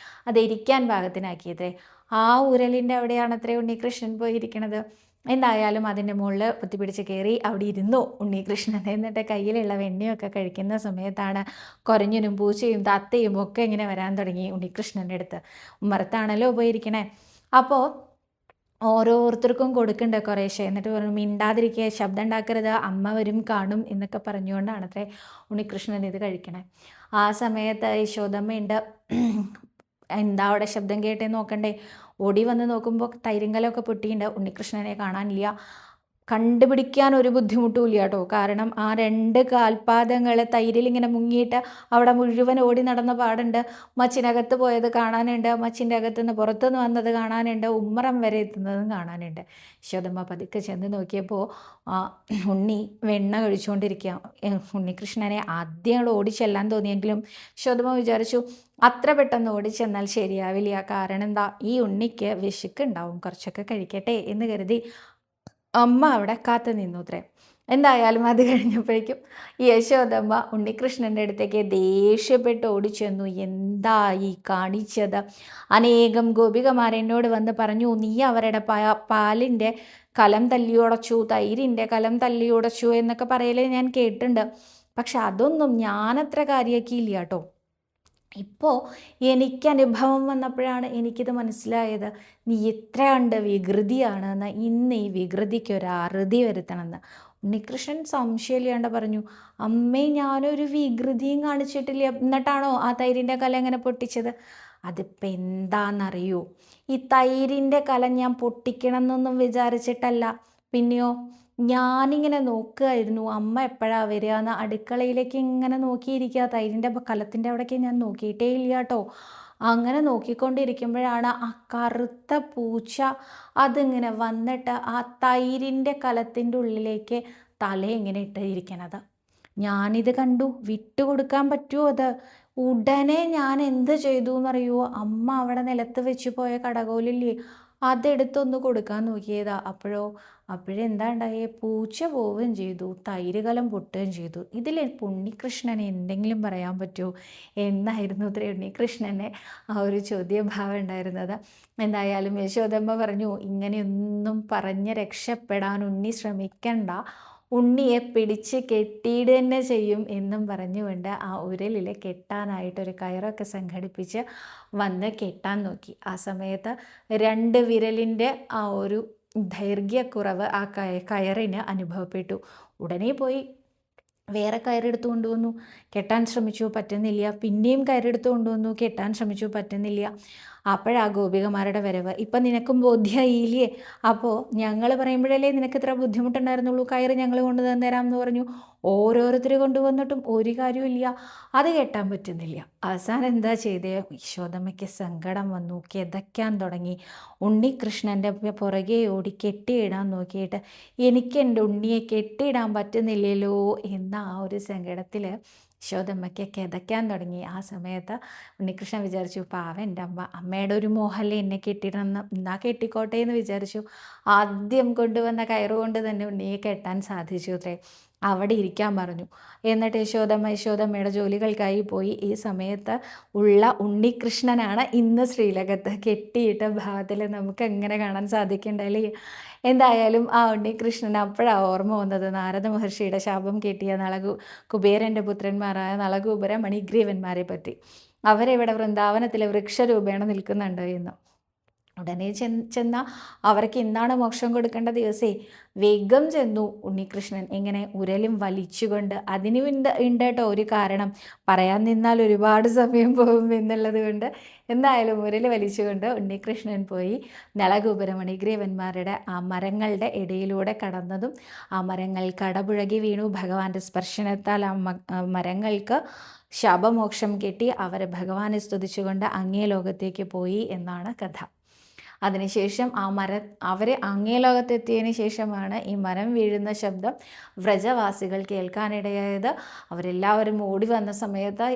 അതിരിക്കാൻ പാകത്തിനാക്കിയതേ. ആ ഉരലിൻ്റെ അവിടെയാണത്രേ ഉണ്ണികൃഷ്ണൻ പോയിരിക്കണത്. എന്തായാലും അതിൻ്റെ മുകളിൽ കുത്തിപ്പിടിച്ച് കയറി അവിടെ ഇരുന്നു ഉണ്ണികൃഷ്ണൻ. എന്നിട്ട് കയ്യിലുള്ള വെണ്ണയൊക്കെ കഴിക്കുന്ന സമയത്താണ് കുരങ്ങനും പൂച്ചയും തത്തയും ഒക്കെ ഇങ്ങനെ വരാൻ തുടങ്ങി ഉണ്ണികൃഷ്ണൻ്റെ അടുത്ത്. ഉമ്മറത്താണല്ലോ പോയിരിക്കണേ. അപ്പോൾ ഓരോരുത്തർക്കും കൊടുക്കണ്ടേ കുറേശ്ശെ. എന്നിട്ട് പറഞ്ഞു, മിണ്ടാതിരിക്കുക, ശബ്ദം ഉണ്ടാക്കരുത്, അമ്മ വരും കാണും എന്നൊക്കെ പറഞ്ഞുകൊണ്ടാണത്രേ ഉണ്ണികൃഷ്ണൻ ഇത് കഴിക്കണേ. ആ സമയത്ത് യശോദമ്മയുണ്ട്. എന്താ അവിടെ ശബ്ദം കേട്ടേ നോക്കണ്ടേ. ഓടി വന്ന് നോക്കുമ്പോൾ തൈരിങ്കലൊക്കെ പൊട്ടിയിട്ടുണ്ട്. ഉണ്ണികൃഷ്ണനെ കാണാനില്ല. കണ്ടുപിടിക്കാൻ ഒരു ബുദ്ധിമുട്ടുമില്ല കേട്ടോ. കാരണം ആ 2 കാൽപാദങ്ങൾ തൈരിലിങ്ങനെ മുങ്ങിയിട്ട് അവിടെ മുഴുവൻ ഓടി നടന്ന പാടുണ്ട്. മച്ചിനകത്ത് പോയത് കാണാനുണ്ട്, മച്ചിൻ്റെ അകത്തുനിന്ന് പുറത്തുനിന്ന് വന്നത് കാണാനുണ്ട്, ഉമ്മറം വരെ എത്തുന്നതും കാണാനുണ്ട്. യശോദമ്മ പതുക്കെ ചെന്ന് നോക്കിയപ്പോൾ ഉണ്ണി വെണ്ണ കഴിച്ചുകൊണ്ടിരിക്കുക. ഉണ്ണികൃഷ്ണനെ ആദ്യം ഓടിച്ചെല്ലാൻ തോന്നിയെങ്കിലും യശോദമ്മ വിചാരിച്ചു അത്ര പെട്ടെന്ന് ഓടിച്ചെന്നാൽ ശരിയാവില്ല. കാരണം എന്താ, ഈ ഉണ്ണിക്ക് വിശക്കുണ്ടാവും, കുറച്ചൊക്കെ കഴിക്കട്ടെ എന്ന് കരുതി അമ്മ അവിടെ കാത്തു നിന്നു അത്രേ. എന്തായാലും അത് കഴിഞ്ഞപ്പോഴേക്കും യശോദമ്മ ഉണ്ണികൃഷ്ണൻ്റെ അടുത്തേക്ക് ദേഷ്യപ്പെട്ട് ഓടിച്ചെന്നു. എന്താ ഈ കാണിച്ചത്? അനേകം ഗോപികമാർ എന്നോട് വന്ന് പറഞ്ഞു, നീ അവരുടെ പാലിൻ്റെ കലം തല്ലിയുടച്ചു, തൈരിൻ്റെ കലം തല്ലിയുടച്ചു എന്നൊക്കെ പറയലേ ഞാൻ കേട്ടിട്ടുണ്ട്. പക്ഷെ അതൊന്നും ഞാനത്ര കാര്യമാക്കിയില്ല കേട്ടോ. ഇപ്പോൾ എനിക്ക് അനുഭവം വന്നപ്പോഴാണ് എനിക്കിത് മനസ്സിലായത്. നീ എത്ര കണ്ട് വികൃതിയാണെന്ന്, ഇന്ന് ഈ വികൃതിക്ക് ഒരു അറുതി വരുത്തണമെന്ന്. ഉണ്ണികൃഷ്ണൻ സംശയമില്ലാണ്ട് പറഞ്ഞു, അമ്മേ ഞാനൊരു വികൃതിയും കാണിച്ചിട്ടില്ല, എന്നിട്ടാണോ ആ തൈരിൻ്റെ കല എങ്ങനെ പൊട്ടിച്ചത്? അതിപ്പോൾ എന്താണെന്നറിയോ, ഈ തൈരിൻ്റെ കല ഞാൻ പൊട്ടിക്കണം എന്നൊന്നും വിചാരിച്ചിട്ടല്ല. പിന്നെയോ, ഞാനിങ്ങനെ നോക്കുകയായിരുന്നു അമ്മ എപ്പോഴാണ് വരിക എന്ന്. അടുക്കളയിലേക്ക് ഇങ്ങനെ നോക്കിയിരിക്കുക, തൈരിൻ്റെ കലത്തിൻ്റെ അവിടേക്ക് ഞാൻ നോക്കിയിട്ടേ ഇല്ല കേട്ടോ. അങ്ങനെ നോക്കിക്കൊണ്ടിരിക്കുമ്പോഴാണ് ആ കറുത്ത പൂച്ച അതിങ്ങനെ വന്നിട്ട് ആ തൈരിൻ്റെ കലത്തിൻ്റെ ഉള്ളിലേക്ക് തല ഇങ്ങനെ ഇട്ടിരിക്കണത്. ഞാനിത് കണ്ടു. വിട്ടുകൊടുക്കാൻ പറ്റുമോ അത്? ഉടനെ ഞാൻ എന്ത് ചെയ്തു എന്നറിയുമോ? അമ്മ അവിടെ നിലത്ത് വെച്ച് പോയ കടകോലില്ലേ, അതെടുത്തൊന്ന് കൊടുക്കാൻ നോക്കിയതാ. അപ്പോഴെന്താ ഉണ്ടായേ? പൂച്ച പോവുകയും ചെയ്തു, തൈര് കലം പൊട്ടുകയും ചെയ്തു. ഇതിൽ ഉണ്ണികൃഷ്ണന് എന്തെങ്കിലും പറയാൻ പറ്റുമോ എന്നായിരുന്നു ഇത്ര ഉണ്ണികൃഷ്ണനെ ആ ഒരു ചോദ്യഭാവം ഉണ്ടായിരുന്നത്. എന്തായാലും യശോദമ്മ പറഞ്ഞു, ഇങ്ങനെയൊന്നും പറഞ്ഞ് രക്ഷപ്പെടാൻ ഉണ്ണി ശ്രമിക്കണ്ട, ഉണ്ണിയെ പിടിച്ച് കെട്ടിയിടുക തന്നെ ചെയ്യും എന്നും പറഞ്ഞുകൊണ്ട് ആ ഉരലിൽ കെട്ടാനായിട്ടൊരു കയറൊക്കെ സംഘടിപ്പിച്ച് വന്ന് കെട്ടാൻ നോക്കി. ആ സമയത്ത് 2 വിരലിൻ്റെ ആ ഒരു ദൈർഘ്യക്കുറവ് ആ കയറിന് അനുഭവപ്പെട്ടു. ഉടനെ പോയി വേറെ കയറെടുത്ത് കൊണ്ടുവന്നു, കെട്ടാൻ ശ്രമിച്ചു, പറ്റുന്നില്ല. പിന്നെയും കയറെടുത്ത് കൊണ്ടുവന്നു, കെട്ടാൻ ശ്രമിച്ചു, പറ്റുന്നില്ല. അപ്പോഴാ ഗോപികമാരുടെ വരവ്. ഇപ്പം നിനക്കും ബോധ്യമായില്ലേ? അപ്പോൾ ഞങ്ങൾ പറയുമ്പോഴല്ലേ നിനക്ക് ഇത്ര ബുദ്ധിമുട്ടുണ്ടായിരുന്നുള്ളൂ, കയറ് ഞങ്ങൾ കൊണ്ടു തരാം എന്ന് പറഞ്ഞു. ഓരോരുത്തർ കൊണ്ടുവന്നിട്ടും ഒരു കാര്യമില്ല, അത് കെട്ടാൻ പറ്റുന്നില്ല. അവസാനം എന്താ ചെയ്തേ? യശോദമ്മയ്ക്ക് സങ്കടം വന്നു, കിതയ്ക്കാൻ തുടങ്ങി. ഉണ്ണികൃഷ്ണൻ്റെ പുറകെ ഓടി കെട്ടിയിടാൻ നോക്കിയിട്ട് എനിക്ക് എൻ്റെ ഉണ്ണിയെ കെട്ടിയിടാൻ പറ്റുന്നില്ലല്ലോ എന്ന ആ ഒരു സങ്കടത്തിൽ യശോദമ്മയ്ക്ക് കിതയ്ക്കാൻ തുടങ്ങി. ആ സമയത്ത് ഉണ്ണികൃഷ്ണൻ വിചാരിച്ചു, പാവം എൻ്റെ അമ്മയുടെ ഒരു മോഹല്ലേ എന്നെ കെട്ടിടണം, എന്നാ കെട്ടിക്കോട്ടെ എന്ന് വിചാരിച്ചു. ആദ്യം കൊണ്ടുവന്ന കയറുകൊണ്ട് തന്നെ ഉണ്ണിയെ കെട്ടാൻ സാധിച്ചു അത്രേ. അവിടെ ഇരിക്കാൻ പറഞ്ഞു. എന്നിട്ട് യശോദമ്മയുടെ ജോലികൾക്കായി പോയി. ഈ സമയത്ത് ഉള്ള ഉണ്ണികൃഷ്ണനാണ് ഇന്ന് ശ്രീലകത്ത് കെട്ടിയിട്ട ഭാവത്തിൽ നമുക്ക് എങ്ങനെ കാണാൻ സാധിക്കണ്ടല്ലേ. എന്തായാലും ആ ഉണ്ണികൃഷ്ണൻ അപ്പോഴാണ് ഓർമ്മ വന്നത് നാരദ മഹർഷിയുടെ ശാപം കിട്ടിയ കുബേരൻ്റെ പുത്രന്മാരായ നളകൂബര മണിഗ്രീവന്മാരെ പറ്റി. അവരിവിടെ വൃന്ദാവനത്തിൽ വൃക്ഷരൂപേണ നിൽക്കുന്നുണ്ട് എന്ന്. ഉടനെ ചെന്ന അവർക്ക് ഇന്നാണ് മോക്ഷം കൊടുക്കേണ്ട ദിവസേ വേഗം ചെന്നു ഉണ്ണികൃഷ്ണൻ. ഇങ്ങനെ ഉരലും വലിച്ചുകൊണ്ട്. അതിന് ഉണ്ട് കേട്ടോ ഒരു കാരണം, പറയാൻ നിന്നാൽ ഒരുപാട് സമയം പോകും എന്നുള്ളത് കൊണ്ട് എന്തായാലും ഉരൽ വലിച്ചുകൊണ്ട് ഉണ്ണികൃഷ്ണൻ പോയി നളകൂപര മണിഗ്രീവന്മാരുടെ ആ മരങ്ങളുടെ ഇടയിലൂടെ കടന്നതും ആ മരങ്ങൾ കടപുഴകി വീണു. ഭഗവാന്റെ സ്പർശനത്താൽ ആ മരങ്ങൾക്ക് ശാപമോക്ഷം കിട്ടി. അവർ ഭഗവാനെ സ്തുതിച്ചുകൊണ്ട് അങ്ങേ ലോകത്തേക്ക് പോയി എന്നാണ് കഥ. അതിനുശേഷം അവർ അങ്ങേ ലോകത്തെത്തിയതിന് ശേഷമാണ് ഈ മരം വീഴുന്ന ശബ്ദം വ്രജവാസികൾ കേൾക്കാനിടയായത്. അവരെല്ലാവരും ഓടി വന്ന സമയത്ത്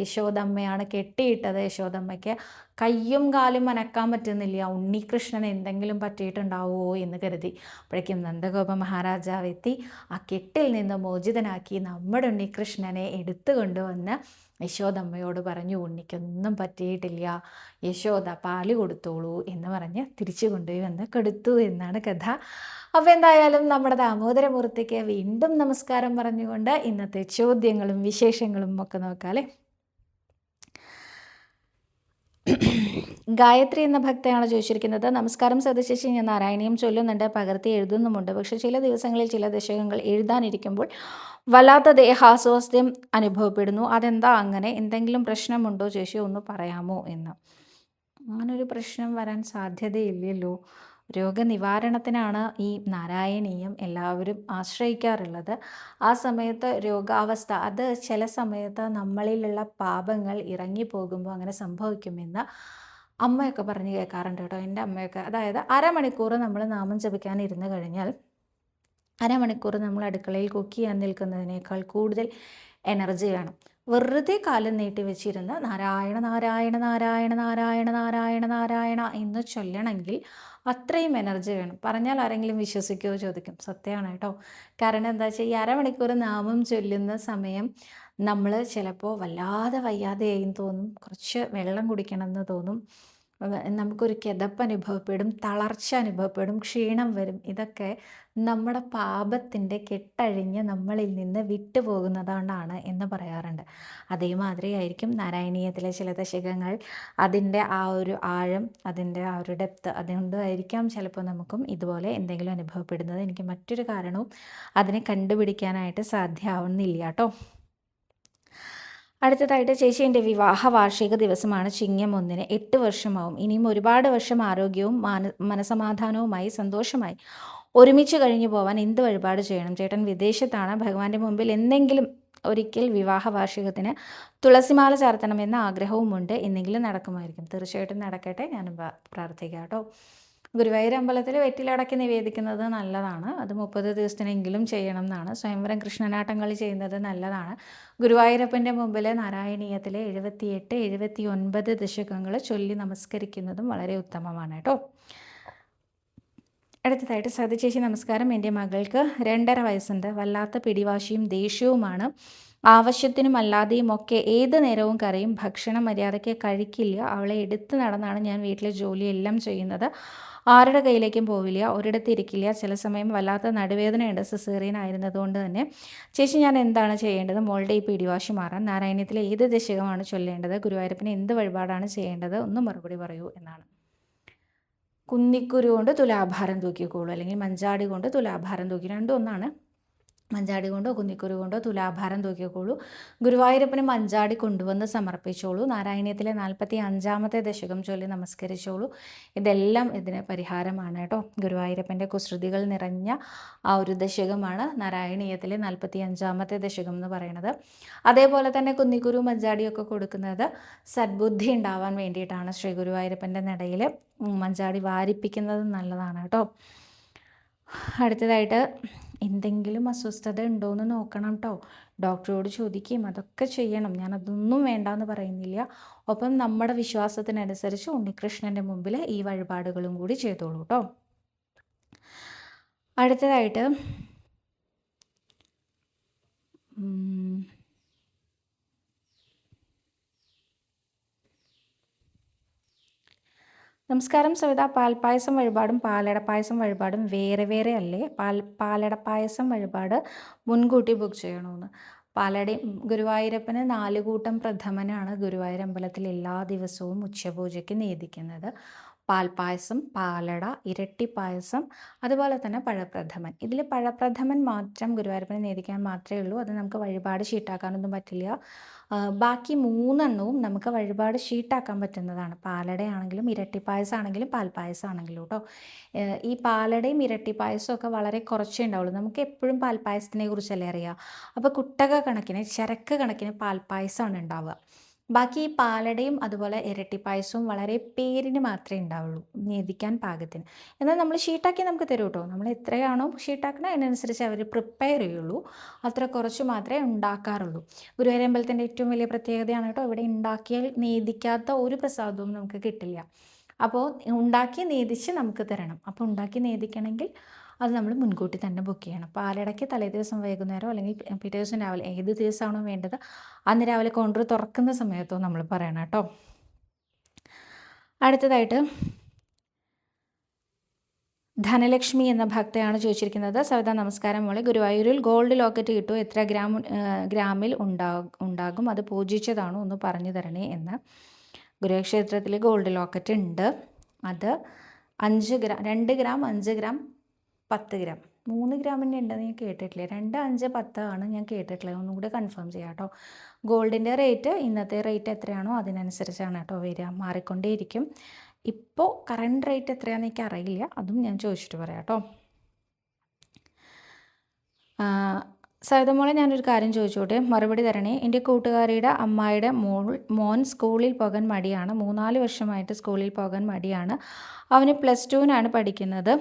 യശോദമ്മയാണ് കെട്ടിയിട്ടത്. യശോദമ്മയ്ക്ക് കയ്യും കാലും അനക്കാൻ പറ്റുന്നില്ല. ഉണ്ണികൃഷ്ണൻ എന്തെങ്കിലും പറ്റിയിട്ടുണ്ടാവുമോ എന്ന് കരുതി. അപ്പോഴേക്കും നന്ദഗോപ മഹാരാജാവ് എത്തി ആ കെട്ടിൽ നിന്ന് മോചിതനാക്കി നമ്മുടെ ഉണ്ണികൃഷ്ണനെ എടുത്തു കൊണ്ടുവന്ന് യശോദമ്മയോട് പറഞ്ഞു, ഉണ്ണിക്കൊന്നും പറ്റിയിട്ടില്ല, യശോദ പാല് കൊടുത്തോളൂ എന്ന് പറഞ്ഞ് തിരിച്ചു കൊണ്ടുപോയി വന്ന് കൊടുത്തു എന്നാണ് കഥ. അപ്പോൾ എന്തായാലും നമ്മുടെ ദാമോദരമൂർത്തിക്ക് വീണ്ടും നമസ്കാരം പറഞ്ഞുകൊണ്ട് ഇന്നത്തെ ചോദ്യങ്ങളും വിശേഷങ്ങളും ഒക്കെ നോക്കാല്ലേ. ഗായത്രി എന്ന ഭക്തയാണ് ചോദിച്ചിരിക്കുന്നത്. നമസ്കാരം സദശേഷി, ഞാൻ നാരായണീയം ചൊല്ലുന്നുണ്ട്, പകർത്തി എഴുതുന്നുമുണ്ട്. പക്ഷേ ചില ദിവസങ്ങളിൽ ചില ദശകങ്ങൾ എഴുതാനിരിക്കുമ്പോൾ വല്ലാത്ത ദേഹാസ്വാസ്ഥ്യം അനുഭവപ്പെടുന്നു. അതെന്താ അങ്ങനെ? എന്തെങ്കിലും പ്രശ്നമുണ്ടോ ചേച്ചി, ഒന്ന് പറയാമോ എന്ന്. അങ്ങനൊരു പ്രശ്നം വരാൻ സാധ്യതയില്ലല്ലോ. രോഗനിവാരണത്തിനാണ് ഈ നാരായണീയം എല്ലാവരും ആശ്രയിക്കാറുള്ളത്. ആ സമയത്ത് രോഗാവസ്ഥ അത് ചില സമയത്ത് നമ്മളിലുള്ള പാപങ്ങൾ ഇറങ്ങിപ്പോകുമ്പോൾ അങ്ങനെ സംഭവിക്കുമെന്ന് അമ്മയൊക്കെ പറഞ്ഞ് കേൾക്കാറുണ്ട് കേട്ടോ. എൻ്റെ അമ്മയൊക്കെ, അതായത് അരമണിക്കൂർ നമ്മൾ നാമം ജപിക്കാൻ ഇരുന്ന് കഴിഞ്ഞാൽ അരമണിക്കൂർ നമ്മൾ അടുക്കളയിൽ കുക്ക് ചെയ്യാൻ നിൽക്കുന്നതിനേക്കാൾ കൂടുതൽ എനർജി വേണം. വെറുതെ കാലം നീട്ടി വെച്ചിരുന്ന് നാരായണ നാരായണ നാരായണ നാരായണ നാരായണ നാരായണ എന്ന് ചൊല്ലണമെങ്കിൽ അത്രയും എനർജി വേണം. പറഞ്ഞാൽ ആരെങ്കിലും വിശ്വസിക്കുമോ ചോദിക്കും. സത്യമാണ് കേട്ടോ. കാരണം എന്താ വെച്ചാൽ ഈ അരമണിക്കൂർ നാമം ചൊല്ലുന്ന സമയം നമ്മൾ ചിലപ്പോൾ വല്ലാതെ വയ്യാതെയായി തോന്നും, കുറച്ച് വെള്ളം കുടിക്കണം എന്ന് തോന്നും, നമുക്കൊരു കിതപ്പ് അനുഭവപ്പെടും, തളർച്ച അനുഭവപ്പെടും, ക്ഷീണം വരും. ഇതൊക്കെ നമ്മുടെ പാപത്തിൻ്റെ കെട്ടഴിഞ്ഞ് നമ്മളിൽ നിന്ന് വിട്ടുപോകുന്നതുകൊണ്ടാണ് എന്ന് പറയാറുണ്ട്. അതേമാതിരി ആയിരിക്കും നാരായണീയത്തിലെ ചില ദശകങ്ങൾ. അതിൻ്റെ ആ ഒരു ആഴം, അതിൻ്റെ ആ ഒരു ഡെപ്ത് അതുകൊണ്ടായിരിക്കാം ചിലപ്പോൾ നമുക്കും ഇതുപോലെ എന്തെങ്കിലും അനുഭവപ്പെടുന്നത്. എനിക്ക് മറ്റൊരു കാരണവും അതിനെ കണ്ടുപിടിക്കാനായിട്ട് സാധ്യമാവുന്നില്ല കേട്ടോ. അടുത്തതായിട്ട് ചേച്ചി, എൻ്റെ വിവാഹ വാർഷിക ദിവസമാണ് ചിങ്ങം 1-ന്. 8 വർഷമാവും. ഇനിയും ഒരുപാട് വർഷം ആരോഗ്യവും മനസമാധാനവുമായി സന്തോഷമായി ഒരുമിച്ച് കഴിഞ്ഞു പോവാൻ എന്ത് വഴിപാട് ചെയ്യണം? ചേട്ടൻ വിദേശത്താണ്. ഭഗവാന്റെ മുമ്പിൽ എന്തെങ്കിലും ഒരിക്കൽ വിവാഹ വാർഷികത്തിന് തുളസിമാല ചാർത്തണമെന്ന ആഗ്രഹവുമുണ്ട്. എന്നെങ്കിലും നടക്കുമായിരിക്കും. തീർച്ചയായിട്ടും നടക്കട്ടെ. ഞാൻ പ്രാർത്ഥിക്കാം കേട്ടോ. ഗുരുവായൂർ അമ്പലത്തിൽ വെറ്റിലടക്കി നിവേദിക്കുന്നത് നല്ലതാണ്. അത് 30 ദിവസത്തിനെങ്കിലും ചെയ്യണം എന്നാണ്. സ്വയംവരം കൃഷ്ണനാട്ടം കളി ചെയ്യുന്നത് നല്ലതാണ്. ഗുരുവായൂരപ്പൻ്റെ മുമ്പിൽ നാരായണീയത്തിലെ 78, 79 ദശകങ്ങൾ ചൊല്ലി നമസ്കരിക്കുന്നതും വളരെ ഉത്തമമാണ് കേട്ടോ. അടുത്തതായിട്ട് സതി ചേച്ചി, നമസ്കാരം. എൻ്റെ മകൾക്ക് 2.5 വയസ്സുണ്ട്. വല്ലാത്ത പിടിവാശിയും ദേഷ്യവുമാണ്. ആവശ്യത്തിനും അല്ലാതെയും ഒക്കെ ഏത് നേരവും കരയും. ഭക്ഷണം മര്യാദയ്ക്ക് കഴിക്കില്ല. അവളെ എടുത്ത് നടന്നാണ് ഞാൻ വീട്ടിലെ ജോലിയെല്ലാം ചെയ്യുന്നത്. ആരുടെ കയ്യിലേക്കും പോവില്ല, ഒരിടത്ത് ഇരിക്കില്ല. ചില സമയം വല്ലാത്ത നടുവേദനയുണ്ട്, സിസേറിയൻ ആയിരുന്നതുകൊണ്ട് തന്നെ. ചേച്ചി, ഞാൻ എന്താണ് ചെയ്യേണ്ടത് മോളുടെ ഈ പിടിവാശി മാറാൻ? നാരായണീയത്തിലെ ഏത് ദശകമാണ് ചൊല്ലേണ്ടത്? ഗുരുവായൂരപ്പന് എന്ത് വഴിപാടാണ് ചെയ്യേണ്ടത്? ഒന്ന് മറുപടി പറയൂ എന്നാണ്. കുന്നിക്കുരു കൊണ്ട് തുലാഭാരം തൂക്കിക്കോളൂ, അല്ലെങ്കിൽ മഞ്ചാടി കൊണ്ട് തുലാഭാരം തൂക്കി, രണ്ടും ഒന്നാണ്. മഞ്ചാടി കൊണ്ടോ കുന്നിക്കുരു കൊണ്ടോ തുലാഭാരം തൂക്കിക്കോളൂ. ഗുരുവായൂരപ്പന് മഞ്ചാടി കൊണ്ടുവന്ന് സമർപ്പിച്ചോളൂ. നാരായണീയത്തിലെ 45-ാമത്തെ ദശകം ചൊല്ലി നമസ്കരിച്ചോളൂ. ഇതെല്ലാം ഇതിന് പരിഹാരമാണ് കേട്ടോ. ഗുരുവായൂരപ്പൻ്റെ കുസൃതികൾ നിറഞ്ഞ ആ ഒരു ദശകമാണ് നാരായണീയത്തിലെ 45-ാമത്തെ ദശകം എന്ന് പറയുന്നത്. അതേപോലെ തന്നെ കുന്നിക്കുരു മഞ്ചാടിയൊക്കെ കൊടുക്കുന്നത് സദ്ബുദ്ധി ഉണ്ടാവാൻ വേണ്ടിയിട്ടാണ്. ശ്രീ ഗുരുവായൂരപ്പൻ്റെ നടയിൽ മഞ്ചാടി വാരിപ്പിക്കുന്നത് നല്ലതാണ് കേട്ടോ. അടുത്തതായിട്ട്, എന്തെങ്കിലും അസ്വസ്ഥത ഉണ്ടോയെന്ന് നോക്കണം കേട്ടോ. ഡോക്ടറോട് ചോദിക്കുകയും അതൊക്കെ ചെയ്യണം. ഞാനതൊന്നും വേണ്ടാന്ന് പറയുന്നില്ല. ഒപ്പം നമ്മുടെ വിശ്വാസത്തിനനുസരിച്ച് ഉണ്ണികൃഷ്ണൻ്റെ മുമ്പിൽ ഈ വഴിപാടുകളും കൂടി ചെയ്തോളൂ കേട്ടോ. അടുത്തതായിട്ട്, നമസ്കാരം സവിത. പാൽപ്പായസം വഴിപാടും പാലട പായസം വഴിപാടും വേറെ വേറെ അല്ലേ? പാലട പായസം വഴിപാട് മുൻകൂട്ടി ബുക്ക് ചെയ്യണമെന്ന്. ഗുരുവായൂരപ്പന് 4 കൂട്ടം പ്രഥമനാണ് ഗുരുവായൂർ അമ്പലത്തിൽ എല്ലാ ദിവസവും ഉച്ചപൂജയ്ക്ക് നേദിക്കുന്നത്. പാൽപ്പായസം, പാലട, ഇരട്ടിപ്പായസം, അതുപോലെ തന്നെ പഴപ്രഥമൻ. ഇതിൽ പഴപ്രഥമൻ മാത്രം ഗുരുവായൂരപ്പന് നേദിക്കാൻ മാത്രമേ ഉള്ളൂ. അത് നമുക്ക് വഴിപാട് ഷീട്ടാക്കാനൊന്നും പറ്റില്ല. ബാക്കി 3 എണ്ണവും നമുക്ക് വഴിപാട് ഷീട്ടാക്കാൻ പറ്റുന്നതാണ്. പാലടയാണെങ്കിലും ഇരട്ടിപ്പായസമാണെങ്കിലും പാൽപ്പായസമാണെങ്കിലും കേട്ടോ. ഈ പാലടയും ഇരട്ടിപ്പായസവും ഒക്കെ വളരെ കുറച്ചേ ഉണ്ടാവുള്ളൂ. നമുക്ക് എപ്പോഴും പാൽപ്പായസത്തിനെ കുറിച്ചല്ലേ അറിയാം. അപ്പോൾ കുട്ടക കണക്കിന്, ചരക്ക് കണക്കിന് പാൽപ്പായസമാണ് ഉണ്ടാവുക. ബാക്കി ഈ പാലടയും അതുപോലെ ഇരട്ടിപ്പായസവും വളരെ പേരിന് മാത്രമേ ഉണ്ടാവുള്ളൂ, നേദിക്കാൻ പാകത്തിന്. എന്നാൽ നമ്മൾ ഷീട്ടാക്കി നമുക്ക് തരും കേട്ടോ. നമ്മൾ എത്രയാണോ ഷീട്ടാക്കണത് അതിനനുസരിച്ച് അവർ പ്രിപ്പയർ ചെയ്യുള്ളൂ. അത്ര കുറച്ച് മാത്രമേ ഉണ്ടാക്കാറുള്ളൂ. ഗുരുവായൂർ അമ്പലത്തിൻ്റെ ഏറ്റവും വലിയ പ്രത്യേകതയാണ് കേട്ടോ. ഇവിടെ ഉണ്ടാക്കിയാൽ നേദിക്കാത്ത ഒരു പ്രസാദവും നമുക്ക് കിട്ടില്ല. അപ്പോൾ ഉണ്ടാക്കി നേദിച്ച് നമുക്ക് തരണം. അപ്പോൾ ഉണ്ടാക്കി നേദിക്കണമെങ്കിൽ അത് നമ്മൾ മുൻകൂട്ടി തന്നെ ബുക്ക് ചെയ്യണം. പാലടയ്ക്ക് തലേ ദിവസം വൈകുന്നേരം അല്ലെങ്കിൽ പിറ്റേ ദിവസം രാവിലെ, ഏത് ദിവസമാണോ വേണ്ടത് അന്ന് രാവിലെ കൗണ്ടർ തുറക്കുന്ന സമയത്തോ നമ്മൾ പറയണം കേട്ടോ. അടുത്തതായിട്ട്, ധനലക്ഷ്മി എന്ന ഭക്തയാണ് ചോദിച്ചിരിക്കുന്നത്. സവിത നമസ്കാരം മോളെ. ഗുരുവായൂരിൽ ഗോൾഡ് ലോക്കറ്റ് കിട്ടുമോ? എത്ര ഗ്രാമിൽ ഉണ്ടാകും? അത് പൂജിച്ചതാണോ? ഒന്ന് പറഞ്ഞു തരണേ എന്ന്. ഗുരുക്ഷേത്രത്തിൽ ഗോൾഡ് ലോക്കറ്റ് ഉണ്ട്. അത് 5 ഗ്രാം, 2 ഗ്രാം, 5 ഗ്രാം, 10 ഗ്രാം, 3 ഗ്രാമിൻ്റെ ഉണ്ടെന്ന് ഞാൻ കേട്ടിട്ടില്ല. 2, 5, 10 ആണ് ഞാൻ കേട്ടിട്ടുള്ളത്. ഒന്നും കൂടെ കൺഫേം ചെയ്യാം കേട്ടോ. ഗോൾഡിൻ്റെ റേറ്റ് ഇന്നത്തെ റേറ്റ് എത്രയാണോ അതിനനുസരിച്ചാണ് കേട്ടോ വരിക, മാറിക്കൊണ്ടേയിരിക്കും. ഇപ്പോൾ കറണ്ട് റേറ്റ് എത്രയാണെന്ന് എനിക്ക് അറിയില്ല, അതും ഞാൻ ചോദിച്ചിട്ട് പറയാം കേട്ടോ. സവിതമോളെ, ഞാനൊരു കാര്യം ചോദിച്ചോട്ടെ, മറുപടി തരണേ. എൻ്റെ കൂട്ടുകാരിയുടെ അമ്മായിയുടെ മോൻ സ്കൂളിൽ പോകാൻ മടിയാണ്. 3-4 വർഷമായിട്ട് സ്കൂളിൽ പോകാൻ മടിയാണ്. അവന് +2-നാണ് പഠിക്കുന്നത്.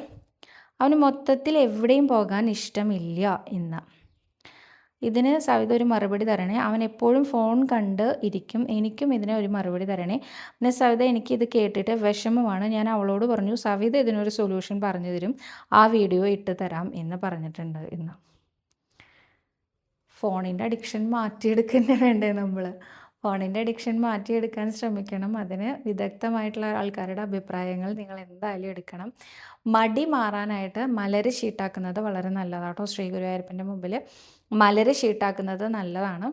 അവന് മൊത്തത്തിൽ എവിടെയും പോകാൻ ഇഷ്ടമില്ല ഇന്ന്. ഇതിന് സവിത ഒരു മറുപടി തരണേ. അവൻ എപ്പോഴും ഫോൺ കണ്ട് ഇരിക്കും. എനിക്കും ഇതിന് ഒരു മറുപടി തരണേ. പിന്നെ സവിത, എനിക്കിത് കേട്ടിട്ട് വിഷമമാണ്. ഞാൻ അവളോട് പറഞ്ഞു സവിത ഇതിനൊരു സൊല്യൂഷൻ പറഞ്ഞു തരും, ആ വീഡിയോ ഇട്ട് തരാം എന്ന് പറഞ്ഞിട്ടുണ്ട്. ഇന്ന് ഫോണിൻ്റെ അഡിക്ഷൻ മാറ്റിയെടുക്കുക തന്നെ വേണ്ടേ നമ്മൾ? ഫോണിൻ്റെ അഡിക്ഷൻ മാറ്റിയെടുക്കാൻ ശ്രമിക്കണം. അതിന് വിദഗ്ധമായിട്ടുള്ള ആൾക്കാരുടെ അഭിപ്രായങ്ങൾ നിങ്ങൾ എന്തായാലും എടുക്കണം. മടി മാറാനായിട്ട് മലര് ഷീട്ടാക്കുന്നത് വളരെ നല്ലതാണ് കേട്ടോ. ശ്രീ ഗുരുവായൂരപ്പൻ്റെ മുമ്പിൽ മലര് ഷീട്ടാക്കുന്നത് നല്ലതാണ്.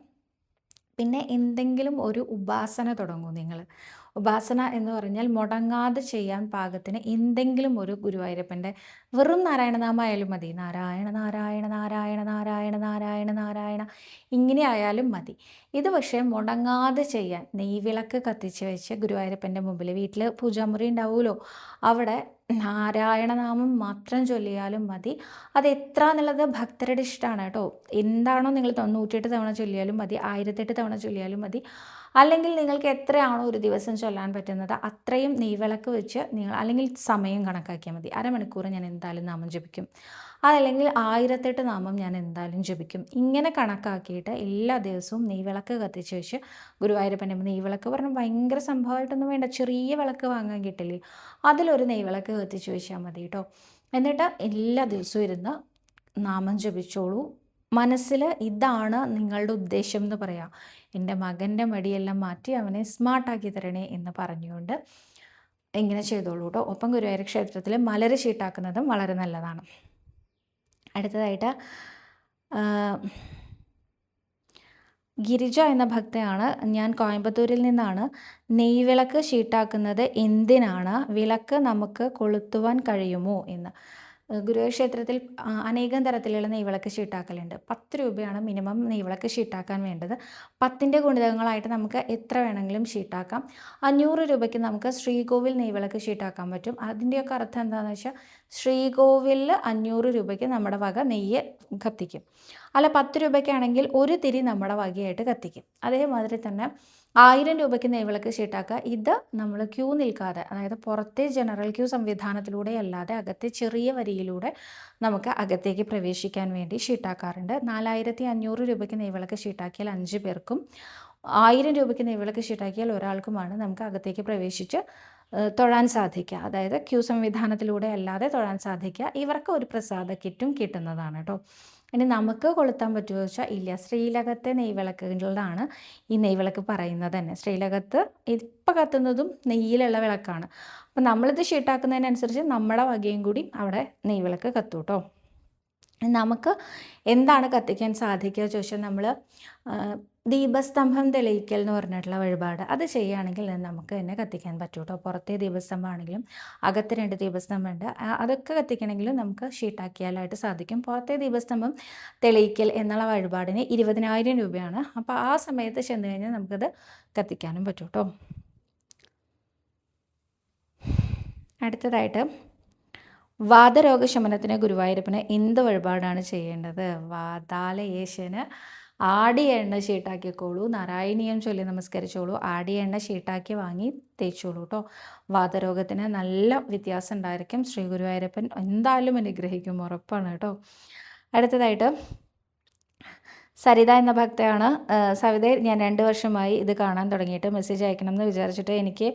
പിന്നെ എന്തെങ്കിലും ഒരു ഉപാസന തുടങ്ങൂ നിങ്ങൾ. ഉപാസന എന്ന് പറഞ്ഞാൽ മുടങ്ങാതെ ചെയ്യാൻ പാകത്തിന് എന്തെങ്കിലും ഒരു ഗുരുവായൂരപ്പൻ്റെ വെറും നാരായണനാമമായാലും മതി. നാരായണ നാരായണ നാരായണ നാരായണ നാരായണ നാരായണ ഇങ്ങനെ ആയാലും മതി. ഇത് പക്ഷേ മുടങ്ങാതെ ചെയ്യാൻ നെയ്വിളക്ക് കത്തിച്ച് വെച്ച് ഗുരുവായൂരപ്പൻ്റെ മുമ്പിൽ വീട്ടിൽ പൂജാമുറി ഉണ്ടാവുമല്ലോ, അവിടെ നാരായണനാമം മാത്രം ചൊല്ലിയാലും മതി. അത് എത്ര എന്നുള്ളത് ഭക്തരുടെ ഇഷ്ടമാണ് കേട്ടോ. എന്താണോ നിങ്ങൾ 98 തവണ ചൊല്ലിയാലും മതി, 1008 തവണ ചൊല്ലിയാലും മതി. അല്ലെങ്കിൽ നിങ്ങൾക്ക് എത്രയാണോ ഒരു ദിവസം ചൊല്ലാൻ പറ്റുന്നത് അത്രയും നെയ്വിളക്ക് വെച്ച് നിങ്ങൾ, അല്ലെങ്കിൽ സമയം കണക്കാക്കിയാൽ മതി. അരമണിക്കൂർ ഞാൻ എന്തായാലും നാമം ജപിക്കും, അതല്ലെങ്കിൽ 1008 നാമം ഞാൻ എന്തായാലും ജപിക്കും. ഇങ്ങനെ കണക്കാക്കിയിട്ട് എല്ലാ ദിവസവും നെയ്വിളക്ക് കത്തിച്ച് വെച്ച് ഗുരുവായൂരപ്പൻ്റെ നെയ്വിളക്ക് പറഞ്ഞാൽ ഭയങ്കര സംഭവമായിട്ടൊന്നും വേണ്ട, ചെറിയ വിളക്ക് വാങ്ങാൻ കിട്ടില്ലേ, അതിലൊരു നെയ്വിളക്ക് കത്തിച്ച് വെച്ചാൽ മതി കേട്ടോ. എന്നിട്ട് എല്ലാ ദിവസവും ഇരുന്ന് നാമം ജപിച്ചോളൂ. മനസ്സിൽ ഇതാണ് നിങ്ങളുടെ ഉദ്ദേശം എന്ന് പറയാം. എൻ്റെ മകൻ്റെ മടിയെല്ലാം മാറ്റി അവനെ സ്മാർട്ടാക്കി തരണേ എന്ന് പറഞ്ഞുകൊണ്ട് ഇങ്ങനെ ചെയ്തോളൂ കേട്ടോ. ഒപ്പം ഗുരുവായൂർ ക്ഷേത്രത്തിൽ മലര് ഷീട്ടാക്കുന്നതും വളരെ നല്ലതാണ്. അടുത്തതായിട്ട് ഗിരിജ എന്ന ഭക്തയാണ്. ഞാൻ കോയമ്പത്തൂരിൽ നിന്നാണ്. നെയ്വിളക്ക് ഷീട്ടാക്കുന്നത് എന്തിനാണ്? വിളക്ക് നമുക്ക് കൊളുത്തുവാൻ കഴിയുമോ എന്ന്. ഗുരുവായൂർ ക്ഷേത്രത്തിൽ അനേകം തരത്തിലുള്ള നെയ്വിളക്ക് ഷീട്ടാക്കലുണ്ട്. 10 രൂപയാണ് മിനിമം നെയ്വിളക്ക് ഷീട്ടാക്കാൻ വേണ്ടത്. 10ൻ്റെ ഗുണിതങ്ങളായിട്ട് നമുക്ക് എത്ര വേണമെങ്കിലും ഷീട്ടാക്കാം. 500 രൂപയ്ക്ക് നമുക്ക് ശ്രീകോവിൽ നെയ്വിളക്ക് ഷീട്ടാക്കാൻ പറ്റും. അതിൻ്റെയൊക്കെ അർത്ഥം എന്താണെന്ന് വെച്ചാൽ ശ്രീകോവിലിൽ 500 രൂപയ്ക്ക് നമ്മുടെ വക നെയ്യ് കത്തിക്കും. അല്ല 10 രൂപയ്ക്കാണെങ്കിൽ ഒരു തിരി നമ്മുടെ വകയായിട്ട് കത്തിക്കും. അതേമാതിരി തന്നെ 1000 രൂപയ്ക്ക് നെയ്വിളക്ക് ഷീട്ടാക്കുക. ഇത് നമ്മൾ ക്യൂ നിൽക്കാതെ, അതായത് പുറത്തെ ജനറൽ ക്യൂ സംവിധാനത്തിലൂടെ അല്ലാതെ അകത്തെ ചെറിയ വരിയിലൂടെ നമുക്ക് അകത്തേക്ക് പ്രവേശിക്കാൻ വേണ്ടി ഷീട്ടാക്കാറുണ്ട്. 4500 രൂപയ്ക്ക് നെയ്വിളക്ക് ഷീട്ടാക്കിയാൽ 5 പേർക്കും, 1000 രൂപയ്ക്ക് നെയ്വിളക്ക് ഷീട്ടാക്കിയാൽ ഒരാൾക്കുമാണ് നമുക്ക് അകത്തേക്ക് പ്രവേശിച്ച് തൊഴാൻ സാധിക്കുക. അതായത് ക്യൂ സംവിധാനത്തിലൂടെ അല്ലാതെ തൊഴാൻ സാധിക്കുക. ഇവർക്ക് ഒരു പ്രസാദ കിറ്റും കിട്ടുന്നതാണ് കേട്ടോ. ഇനി നമുക്ക് കൊളുത്താൻ പറ്റുമോ വെച്ചാൽ ഇല്ല. ശ്രീലകത്തെ നെയ്വിളക്കുകളിലാണ് ഈ നെയ്വിളക്ക് പറയുന്നത് തന്നെ. ശ്രീലകത്ത് ഇപ്പം കത്തുന്നതും നെയ്യിലുള്ള വിളക്കാണ്. അപ്പം നമ്മളിത് ഷീട്ടാക്കുന്നതിനനുസരിച്ച് നമ്മുടെ വകയും കൂടി അവിടെ നെയ്വിളക്ക് കത്തും കേട്ടോ. നമുക്ക് എന്താണ് കത്തിക്കാൻ സാധിക്കുക ചോദിച്ചാൽ നമ്മൾ ദീപസ്തംഭം തെളിയിക്കൽ എന്ന് പറഞ്ഞിട്ടുള്ള വഴിപാട് അത് ചെയ്യുകയാണെങ്കിൽ നമുക്ക് തന്നെ കത്തിക്കാൻ പറ്റും കേട്ടോ. പുറത്തെ ദീപസ്തംഭമാണെങ്കിലും അകത്ത് 2 ദീപസ്തംഭമുണ്ട്, അതൊക്കെ കത്തിക്കണമെങ്കിലും നമുക്ക് ഷീട്ടാക്കിയാലായിട്ട് സാധിക്കും. പുറത്തെ ദീപസ്തംഭം തെളിയിക്കൽ എന്നുള്ള വഴിപാടിന് 20,000 രൂപയാണ്. അപ്പോൾ ആ സമയത്ത് ചെന്ന് കഴിഞ്ഞാൽ നമുക്കത് കത്തിക്കാനും പറ്റും കേട്ടോ. അടുത്തതായിട്ട് വാതരോഗശമനത്തിന് ഗുരുവായൂരപ്പന് എന്ത് വഴിപാടാണ് ചെയ്യേണ്ടത്? വാതാലയേശന് ആടിയ എണ്ണ ഷീട്ടാക്കിക്കോളൂ. നാരായണീയം ചൊല്ലി നമസ്കരിച്ചോളൂ. ആടിയ എണ്ണ ഷീട്ടാക്കി വാങ്ങി തേച്ചോളൂ കേട്ടോ. വാതരോഗത്തിന് നല്ല വ്യത്യാസം ഉണ്ടായിരിക്കും. ശ്രീ ഗുരുവായൂരപ്പൻ എന്തായാലും അനുഗ്രഹിക്കും, ഉറപ്പാണ് കേട്ടോ. അടുത്തതായിട്ട് സരിത എന്ന ഭക്തയാണ്. സവിത, ഞാൻ 2 വർഷമായി ഇത് കാണാൻ തുടങ്ങിയിട്ട് മെസ്സേജ് അയക്കണം എന്ന് വിചാരിച്ചിട്ട് എനിക്ക്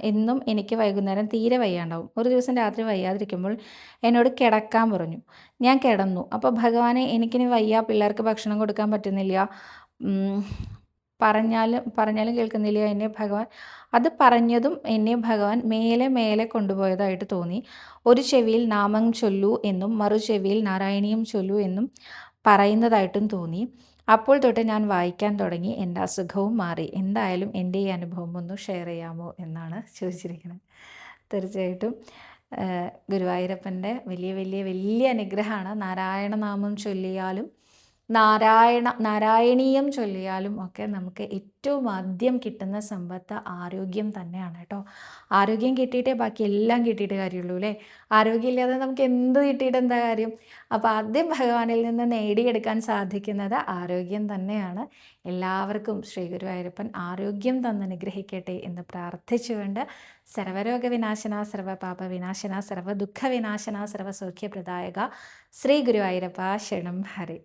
എന്നും എനിക്ക് വൈകുന്നേരം തീരെ വയ്യാണ്ടാവും. ഒരു ദിവസം രാത്രി വയ്യാതിരിക്കുമ്പോൾ എന്നോട് കിടക്കാൻ പറഞ്ഞു. ഞാൻ കിടന്നു. അപ്പോൾ ഭഗവാനെ എനിക്കിനി വയ്യ, പിള്ളേർക്ക് ഭക്ഷണം കൊടുക്കാൻ പറ്റുന്നില്ല, പറഞ്ഞാലും കേൾക്കുന്നില്ല എന്നെ ഭഗവാൻ. അത് പറഞ്ഞതും എന്നെ ഭഗവാൻ മേലെ മേലെ കൊണ്ടുപോയതായിട്ട് തോന്നി. ഒരു ചെവിയിൽ നാമം ചൊല്ലൂ എന്നും മറു ചെവിയിൽ നാരായണീയം ചൊല്ലൂ എന്നും പറയുന്നതായിട്ടും തോന്നി. അപ്പോൾ തൊട്ട് ഞാൻ വായിക്കാൻ തുടങ്ങി. എൻ്റെ അസുഖവും മാറി. എന്തായാലും എൻ്റെ ഈ അനുഭവം ഒന്ന് ഷെയർ ചെയ്യാമോ എന്നാണ് ചോദിച്ചിരിക്കുന്നത്. തീർച്ചയായിട്ടും ഗുരുവായൂരപ്പൻ്റെ വലിയ വലിയ വലിയ അനുഗ്രഹമാണ്. നാരായണനാമം ചൊല്ലിയാലും നാരായണീയം ചൊല്ലിയാലും ഒക്കെ നമുക്ക് ഏറ്റവും ആദ്യം കിട്ടുന്ന സമ്പത്ത് ആരോഗ്യം തന്നെയാണ് കേട്ടോ. ആരോഗ്യം കിട്ടിയിട്ടേ ബാക്കി എല്ലാം കിട്ടിയിട്ട് കാര്യമുള്ളൂ അല്ലേ. ആരോഗ്യമില്ലാതെ നമുക്ക് എന്ത് കിട്ടിയിട്ട് എന്താ കാര്യം? അപ്പോൾ ആദ്യം ഭഗവാനിൽ നിന്ന് നേടിയെടുക്കാൻ സാധിക്കുന്നത് ആരോഗ്യം തന്നെയാണ്. എല്ലാവർക്കും ശ്രീ ഗുരുവായൂരപ്പൻ ആരോഗ്യം തന്നനുഗ്രഹിക്കട്ടെ എന്ന് പ്രാർത്ഥിച്ചുകൊണ്ട് സർവരോഗ വിനാശന, സർവപാപ വിനാശന, സർവദുഃഖ വിനാശന, സർവസൗഖ്യപ്രദായക ശ്രീ ഗുരുവായൂരപ്പ ശരണം ഹരി.